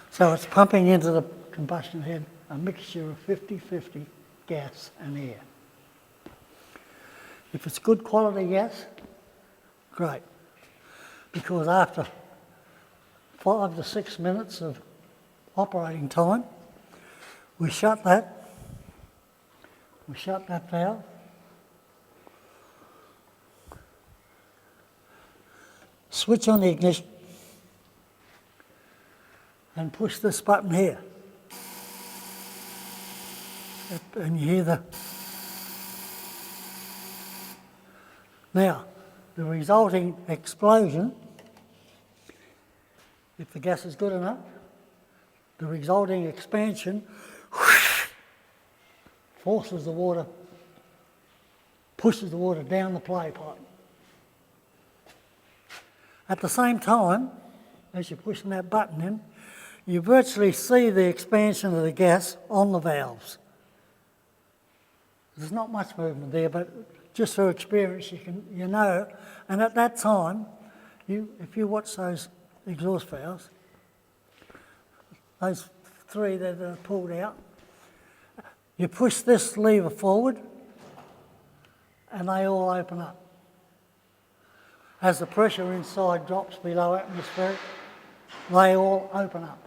so it's pumping into the combustion head a mixture of 50-50 gas and air. If it's good quality gas, great, because after 5 to 6 minutes of operating time, we shut that valve, switch on the ignition, and push this button here. And you hear the... Now, the resulting explosion, if the gas is good enough, the resulting expansion forces the water, pushes the water down the play pipe. At the same time, as you're pushing that button in, you virtually see the expansion of the gas on the valves. There's not much movement there, but just through experience you know. And at that time, if you watch those exhaust valves, those 3 that are pulled out, you push this lever forward and they all open up. As the pressure inside drops below atmospheric, they all open up.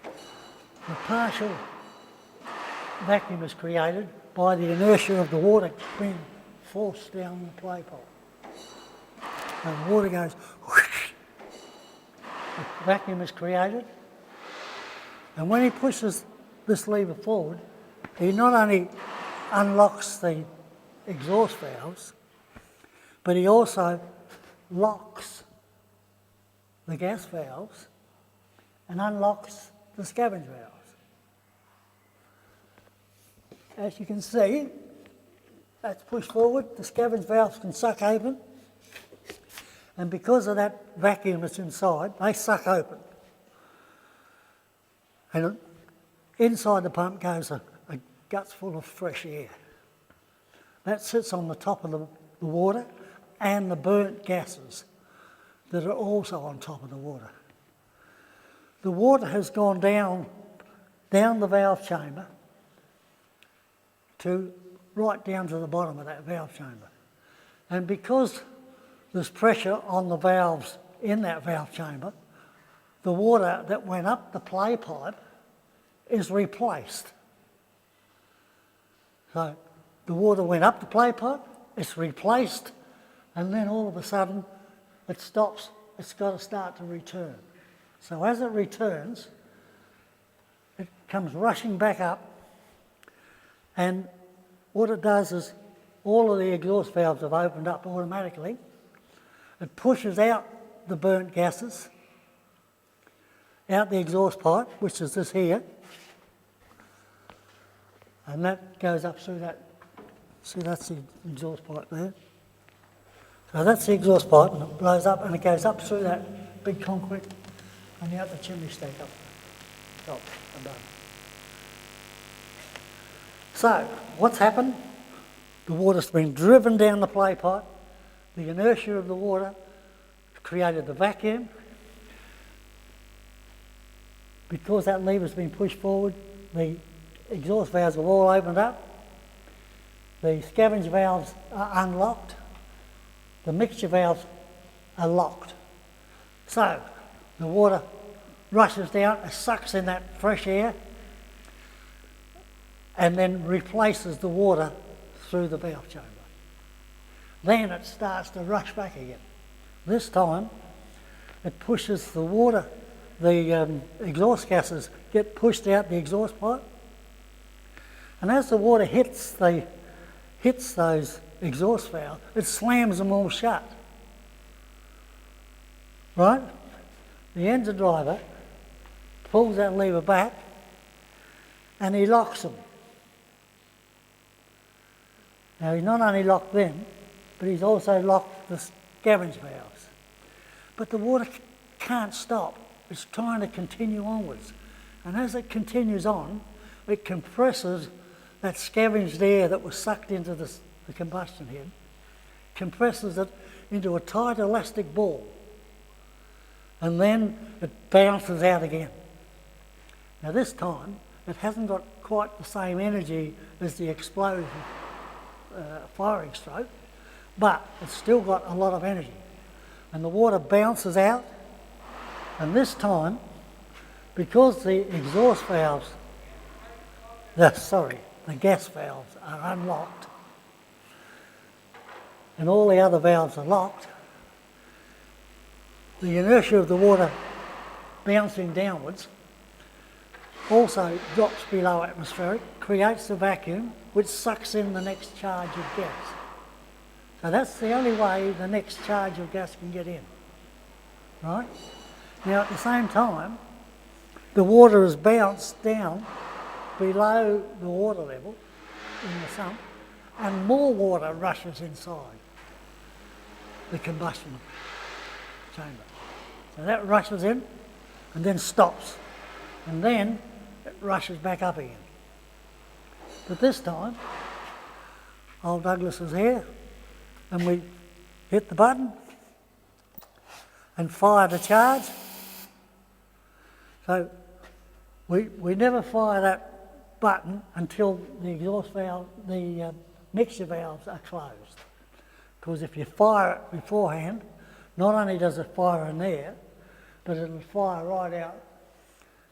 The partial vacuum is created by the inertia of the water being forced down the play pipe. And the water goes whoosh. The vacuum is created, and when he pushes this lever forward, he not only unlocks the exhaust valves, but he also locks the gas valves and unlocks the scavenge valves. As you can see, that's pushed forward, the scavenge valves can suck open, and because of that vacuum that's inside, they suck open. And inside the pump goes a guts full of fresh air. That sits on the top of the water and the burnt gases that are also on top of the water. The water has gone down the valve chamber right down to the bottom of that valve chamber. And because there's pressure on the valves in that valve chamber, the water that went up the play pipe is replaced. So the water went up the play pipe, it's replaced, and then all of a sudden it stops, it's got to start to return. So as it returns, comes rushing back up, and what it does is all of the exhaust valves have opened up automatically. It pushes out the burnt gases out the exhaust pipe, which is this here, and that goes up through that. See, that's the exhaust pipe there. So that's the exhaust pipe, and it blows up, and it goes up through that big concrete and out the chimney stack up top above. So what's happened? The water's been driven down the play pipe. The inertia of the water created the vacuum. Because that lever's been pushed forward, the exhaust valves have all opened up. The scavenge valves are unlocked. The mixture valves are locked. So the water rushes down, it sucks in that fresh air, and then replaces the water through the valve chamber. Then it starts to rush back again. This time it pushes the water, the exhaust gases get pushed out the exhaust pipe, and as the water hits those exhaust valves, it slams them all shut. Right? The engine driver pulls that lever back and he locks them. Now he's not only locked them, but he's also locked the scavenge valves. But the water can't stop. It's trying to continue onwards. And as it continues on, it compresses that scavenged air that was sucked into the combustion head, compresses it into a tight elastic ball. And then it bounces out again. Now this time, it hasn't got quite the same energy as the explosive firing stroke, but it's still got a lot of energy. And the water bounces out, and this time, because the exhaust valves, the gas valves are unlocked, and all the other valves are locked, the inertia of the water bouncing downwards also drops below atmospheric, creates a vacuum which sucks in the next charge of gas. So that's the only way the next charge of gas can get in. Right? Now at the same time, the water is bounced down below the water level in the sump, and more water rushes inside the combustion chamber. So that rushes in and then stops, and then it rushes back up again. But this time, old Douglas is here, and we hit the button and fire the charge. So we never fire that button until the exhaust valve, the mixture valves are closed. Because if you fire it beforehand, not only does it fire in there, but it'll fire right out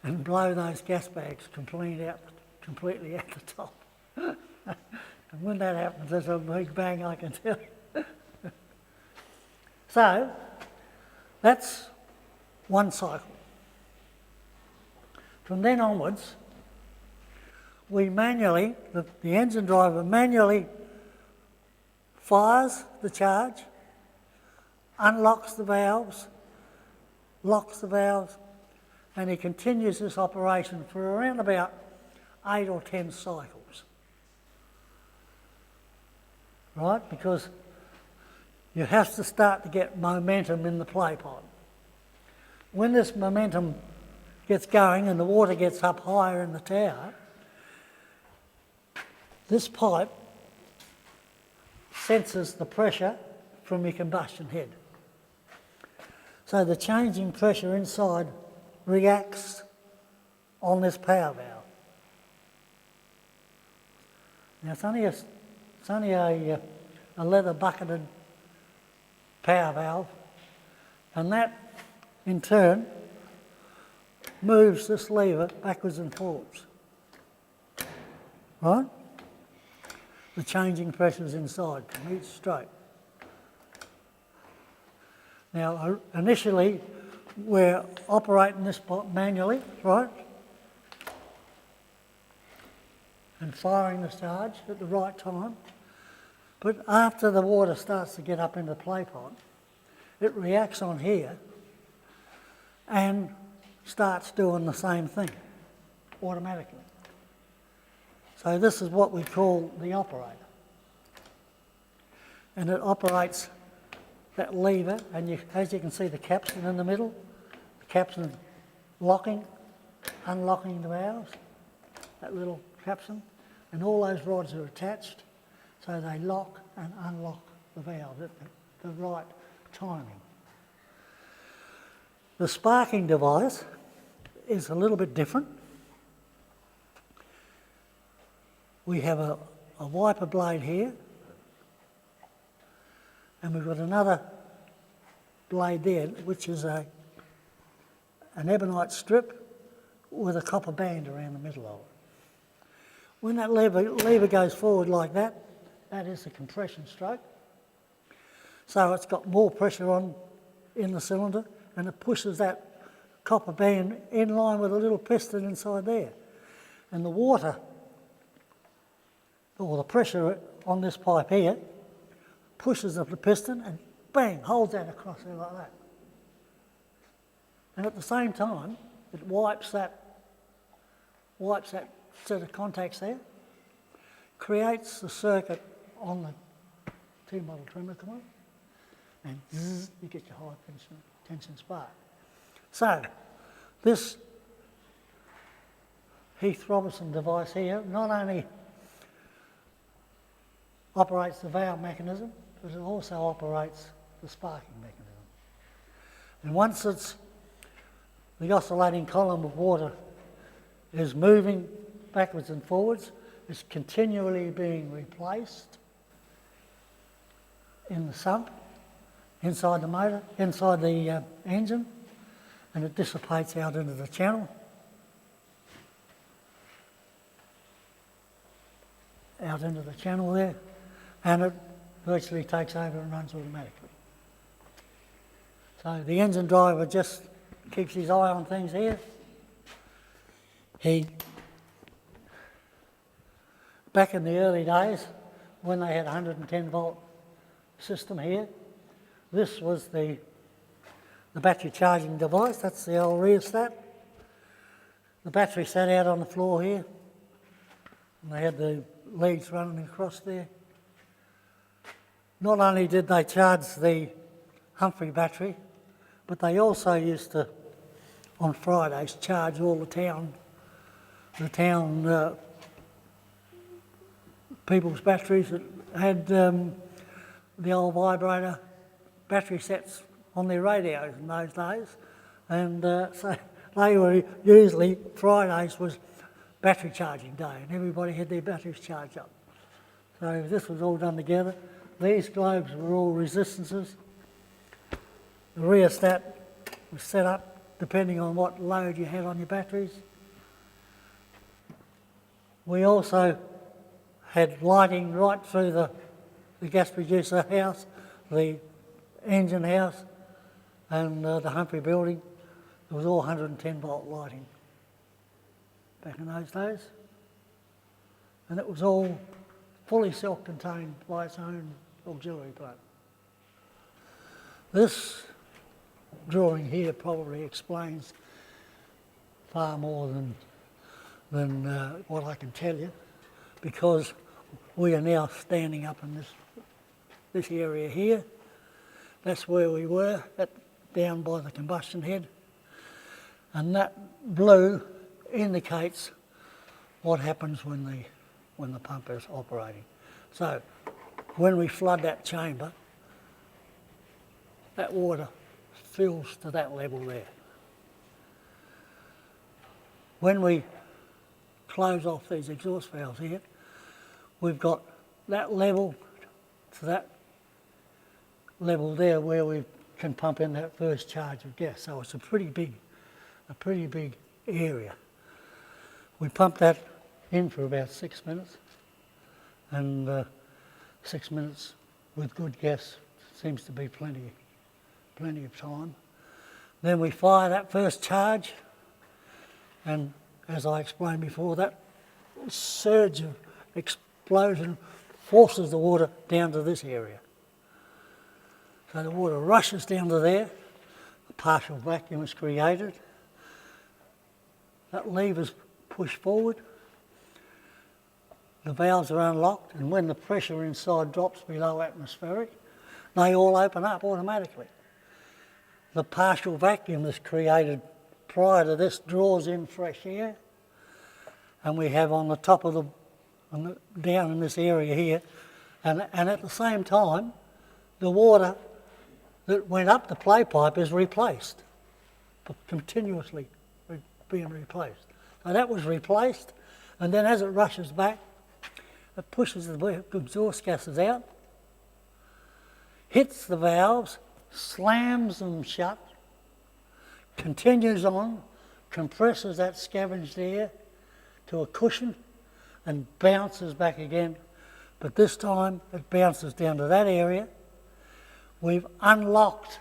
and blow those gas bags completely out the top. And when that happens, there's a big bang, I can tell you. So, that's one cycle. From then onwards, we manually, the engine driver manually fires the charge, unlocks the valves, locks the valves, and he continues this operation for around about 8 or 10 cycles. Right? Because you have to start to get momentum in the play pipe. When this momentum gets going and the water gets up higher in the tower, this pipe senses the pressure from your combustion head. So the changing pressure inside reacts on this power valve. Now it's only a leather bucketed power valve, and that in turn moves this lever backwards and forwards. Right? The changing pressures inside from each stroke. Now initially we're operating this manually, right? and firing the charge at the right time. But after the water starts to get up into the play pot, it reacts on here and starts doing the same thing automatically. So this is what we call the operator. And it operates that lever, and as you can see the capstan in the middle, the capstan locking, unlocking the valves, that little capstan, and all those rods are attached so they lock and unlock the valve at the right timing. The sparking device is a little bit different. We have a wiper blade here, and we've got another blade there, which is an ebonite strip with a copper band around the middle of it. When that lever goes forward like that, that is the compression stroke. So it's got more pressure on in the cylinder, and it pushes that copper band in line with a little piston inside there. And the water, or the pressure on this pipe here, pushes up the piston and bang, holds that across there like that. And at the same time, it wipes that set of contacts there, creates the circuit on the T-model trimmer coil, and zzz, you get your high tension spark. So, this Heath-Robertson device here not only operates the valve mechanism, but it also operates the sparking mechanism. And once the oscillating column of water is moving backwards and forwards, it's continually being replaced in the sump, inside the motor, inside the engine, and it dissipates out into the channel. Out into the channel there, and it virtually takes over and runs automatically. So the engine driver just keeps his eye on things here. Back in the early days, when they had a 110 volt system here, this was the battery charging device. That's the old rheostat. The battery sat out on the floor here, and they had the leads running across there. Not only did they charge the Humphrey battery, but they also used to, on Fridays, charge all the town people's batteries that had the old vibrator battery sets on their radios in those days. And so they were usually, Fridays was battery charging day, and everybody had their batteries charged up. So this was all done together. These globes were all resistances. The rheostat was set up depending on what load you had on your batteries. We also had lighting right through the gas producer house, the engine house, and the Humphrey building. It was all 110 volt lighting back in those days. And it was all fully self-contained by its own auxiliary plant. This drawing here probably explains far more than what I can tell you, because we are now standing up in this area here. That's where we were, down by the combustion head. And that blue indicates what happens when the pump is operating. So when we flood that chamber, that water fills to that level there. When we close off these exhaust valves here, we've got that level to that level there where we can pump in that first charge of gas. So it's a pretty big area. We pump that in for about 6 minutes, and 6 minutes with good gas seems to be plenty of time. Then we fire that first charge, and as I explained before, that surge of explosion forces the water down to this area. So the water rushes down to there, a partial vacuum is created, that lever's pushed forward, the valves are unlocked, and when the pressure inside drops below atmospheric, they all open up automatically. The partial vacuum that's created prior to this draws in fresh air, and we have on the top of down in this area here, and at the same time, the water that went up the play pipe is replaced, continuously being replaced. So that was replaced, and then as it rushes back, it pushes the exhaust gases out, hits the valves, slams them shut, continues on, compresses that scavenged air to a cushion and bounces back again. But this time it bounces down to that area. We've unlocked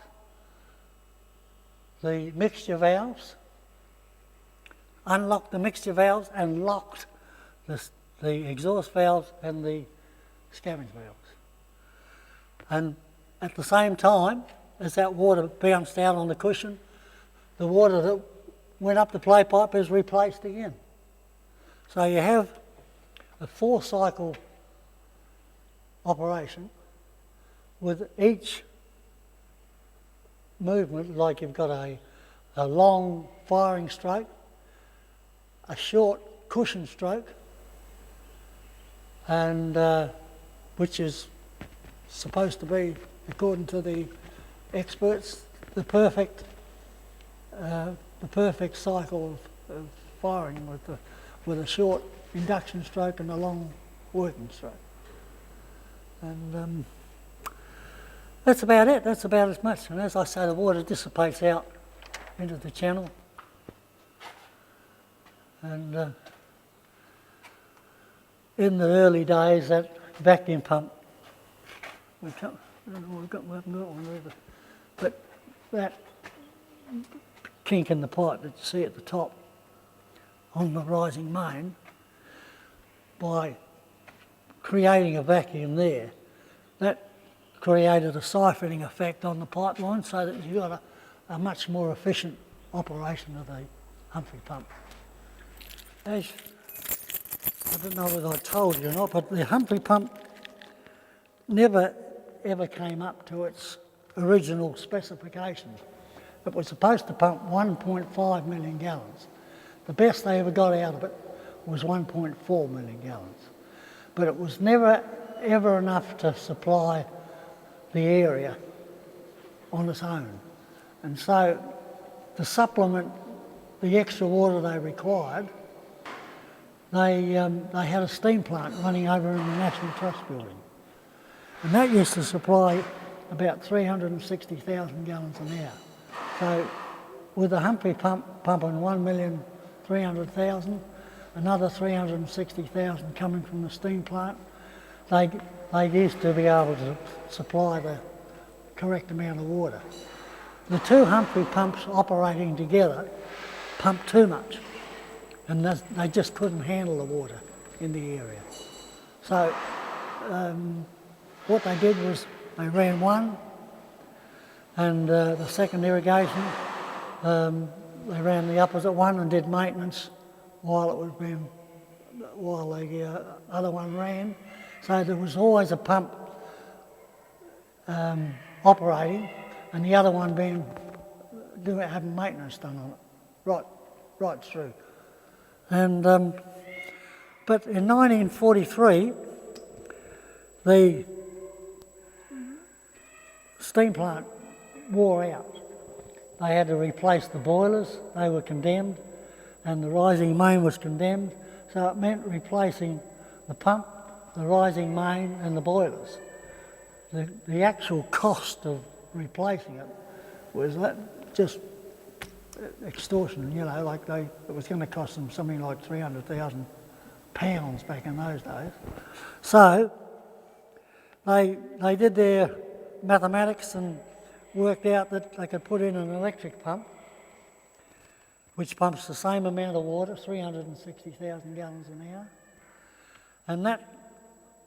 the mixture valves, and locked the exhaust valves and the scavenge valves. And at the same time, as that water bounced out on the cushion, the water that went up the play pipe is replaced again. So you have a 4-cycle operation with each movement, like you've got a long firing stroke, a short cushion stroke, and which is supposed to be, according to the experts, the perfect cycle of firing with a short induction stroke and a long working stroke. And that's about it. That's about as much. And as I say, the water dissipates out into the channel. And in the early days, that vacuum pump, I haven't got one either, but that kink in the pipe that you see at the top on the rising main, by creating a vacuum there, that created a siphoning effect on the pipeline so that you got a much more efficient operation of the Humphrey pump. As I don't know whether I told you or not, but the Humphrey pump never ever came up to its original specifications. It was supposed to pump 1.5 million gallons. The best they ever got out of it was 1.4 million gallons. But it was never ever enough to supply the area on its own. And so to supplement the extra water they required, they had a steam plant running over in the National Trust building. And that used to supply about 360,000 gallons an hour. So with the Humphrey pump pumping 1,300,000, another 360,000 coming from the steam plant, they used to be able to supply the correct amount of water. The two Humphrey pumps operating together pumped too much, and they just couldn't handle the water in the area. So what they did was they ran one, and the second irrigation, they ran the opposite one and did maintenance while the other one ran. So there was always a pump operating, and the other one having maintenance done on it, right through. And but in 1943, the steam plant wore out. They had to replace the boilers, they were condemned, and the rising main was condemned, so it meant replacing the pump, the rising main and the boilers. The actual cost of replacing it was just extortion, like it was going to cost them something like £300,000 back in those days. So they did their mathematics and worked out that they could put in an electric pump which pumps the same amount of water, 360,000 gallons an hour, and that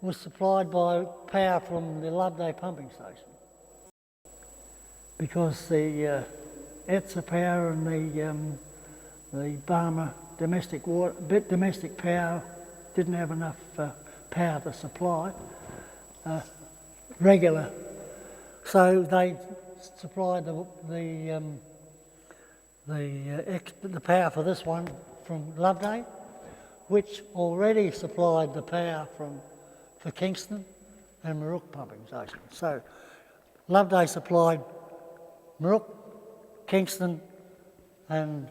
was supplied by power from the Loveday pumping station. Because the ETSA power and the Barmer domestic power didn't have enough power to supply regular, so they supplied the power for this one from Loveday, which already supplied the power for Kingston and Marook pumping station. So Loveday supplied Marook, Kingston and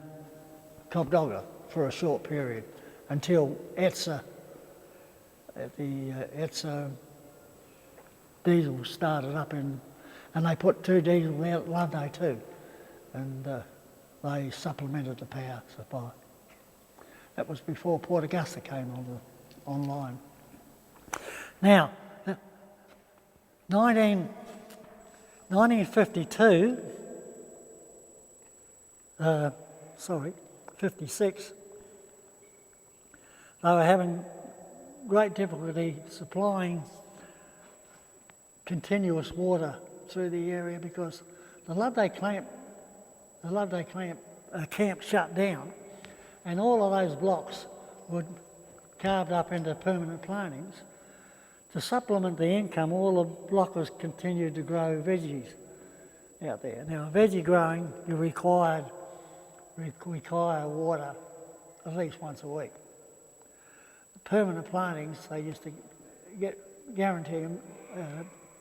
Cobdogla for a short period until ETSA, ETSA diesel started up and they put 2 diesel out at Loveday too, and they supplemented the power supply. That was before Port Augusta came online. Now, 1952, 56, they were having great difficulty supplying continuous water through the area because the Loveday camp shut down, and all of those blocks were carved up into permanent plantings. To supplement the income, all the blockers continued to grow veggies out there. Now, veggie growing, you require water at least once a week. Permanent plantings, they used to guarantee them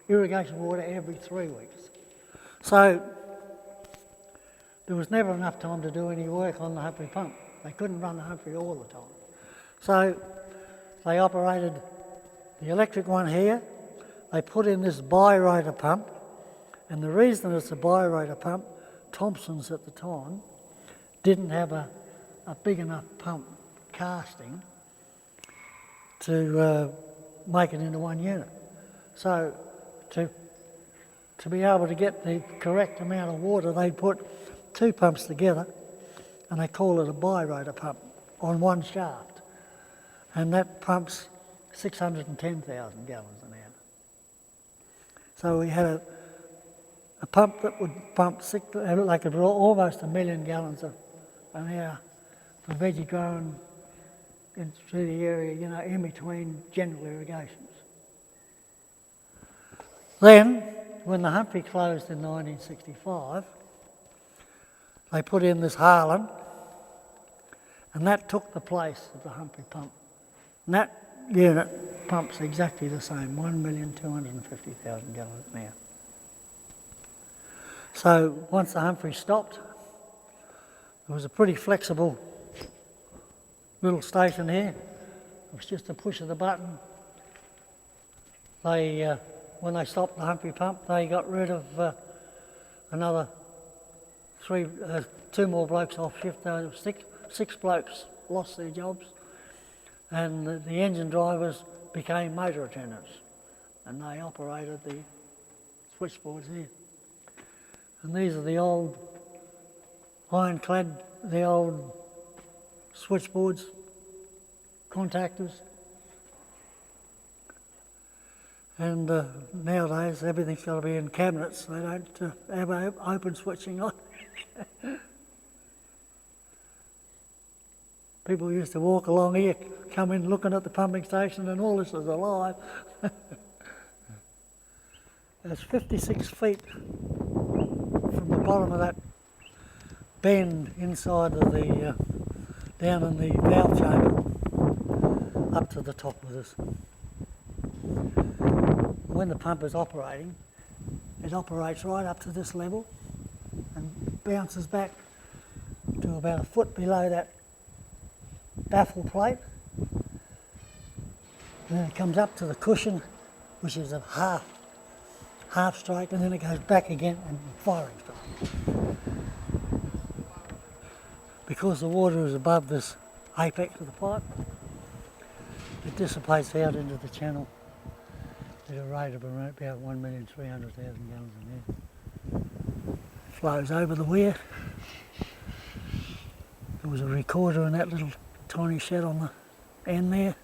irrigation water every 3 weeks. So there was never enough time to do any work on the Humphrey pump. They couldn't run the Humphrey all the time. So they operated the electric one here. They put in this bi-rotor pump, and the reason it's a bi-rotor pump, Thompson's at the time didn't have a big enough pump casting to make it into one unit. So to be able to get the correct amount of water, they put 2 pumps together, and they call it a bi-rotor pump on one shaft, and that pumps 610,000 gallons an hour. So we had a pump that would pump almost 1 million gallons an hour for veggie growing through the area, in between general irrigations. Then, when the Humphrey closed in 1965, they put in this Harlan, and that took the place of the Humphrey pump. And that unit pumps exactly the same, 1,250,000 gallons an hour. So once the Humphrey stopped, there was a pretty flexible little station here. It was just a push of the button. When they stopped the Humphrey pump, they got rid of another 2 more blokes off shift. There were 6 blokes lost their jobs, and the engine drivers became motor attendants, and they operated the switchboards here. And these are the old ironclad, the old switchboards, contactors. And nowadays everything's got to be in cabinets. They don't have open switching on. People used to walk along here, come in looking at the pumping station, and all this is alive. It's 56 feet from the bottom of that bend inside of the, down in the valve chamber, up to the top of this. When the pump is operating, it operates right up to this level and bounces back to about 1 foot below that baffle plate. And then it comes up to the cushion, which is a half strike, and then it goes back again and firing strike. Because the water is above this apex of the pipe, it dissipates out into the channel at a rate of around about 1,300,000 gallons an hour. Flows over the weir. There was a recorder in that little tiny shed on the end there.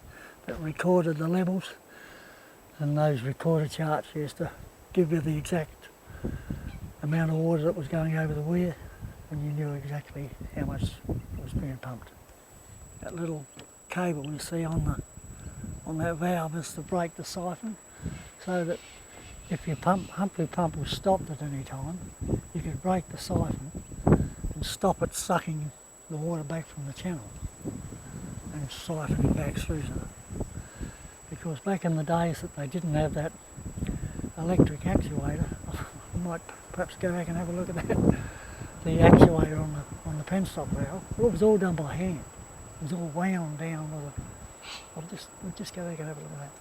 that recorded the levels, and those recorder charts used to give you the exact amount of water that was going over the weir, and you knew exactly how much was being pumped. That little cable you see on that valve is to break the siphon, so that if your Humphrey pump was stopped at any time, you could break the siphon and stop it sucking the water back from the channel and siphoning back through to it. Because back in the days that they didn't have that electric actuator, I might perhaps go back and have a look at that, the actuator on the penstock valve, it was all done by hand. It was all wound down with a... I'll just go back and have a look at that.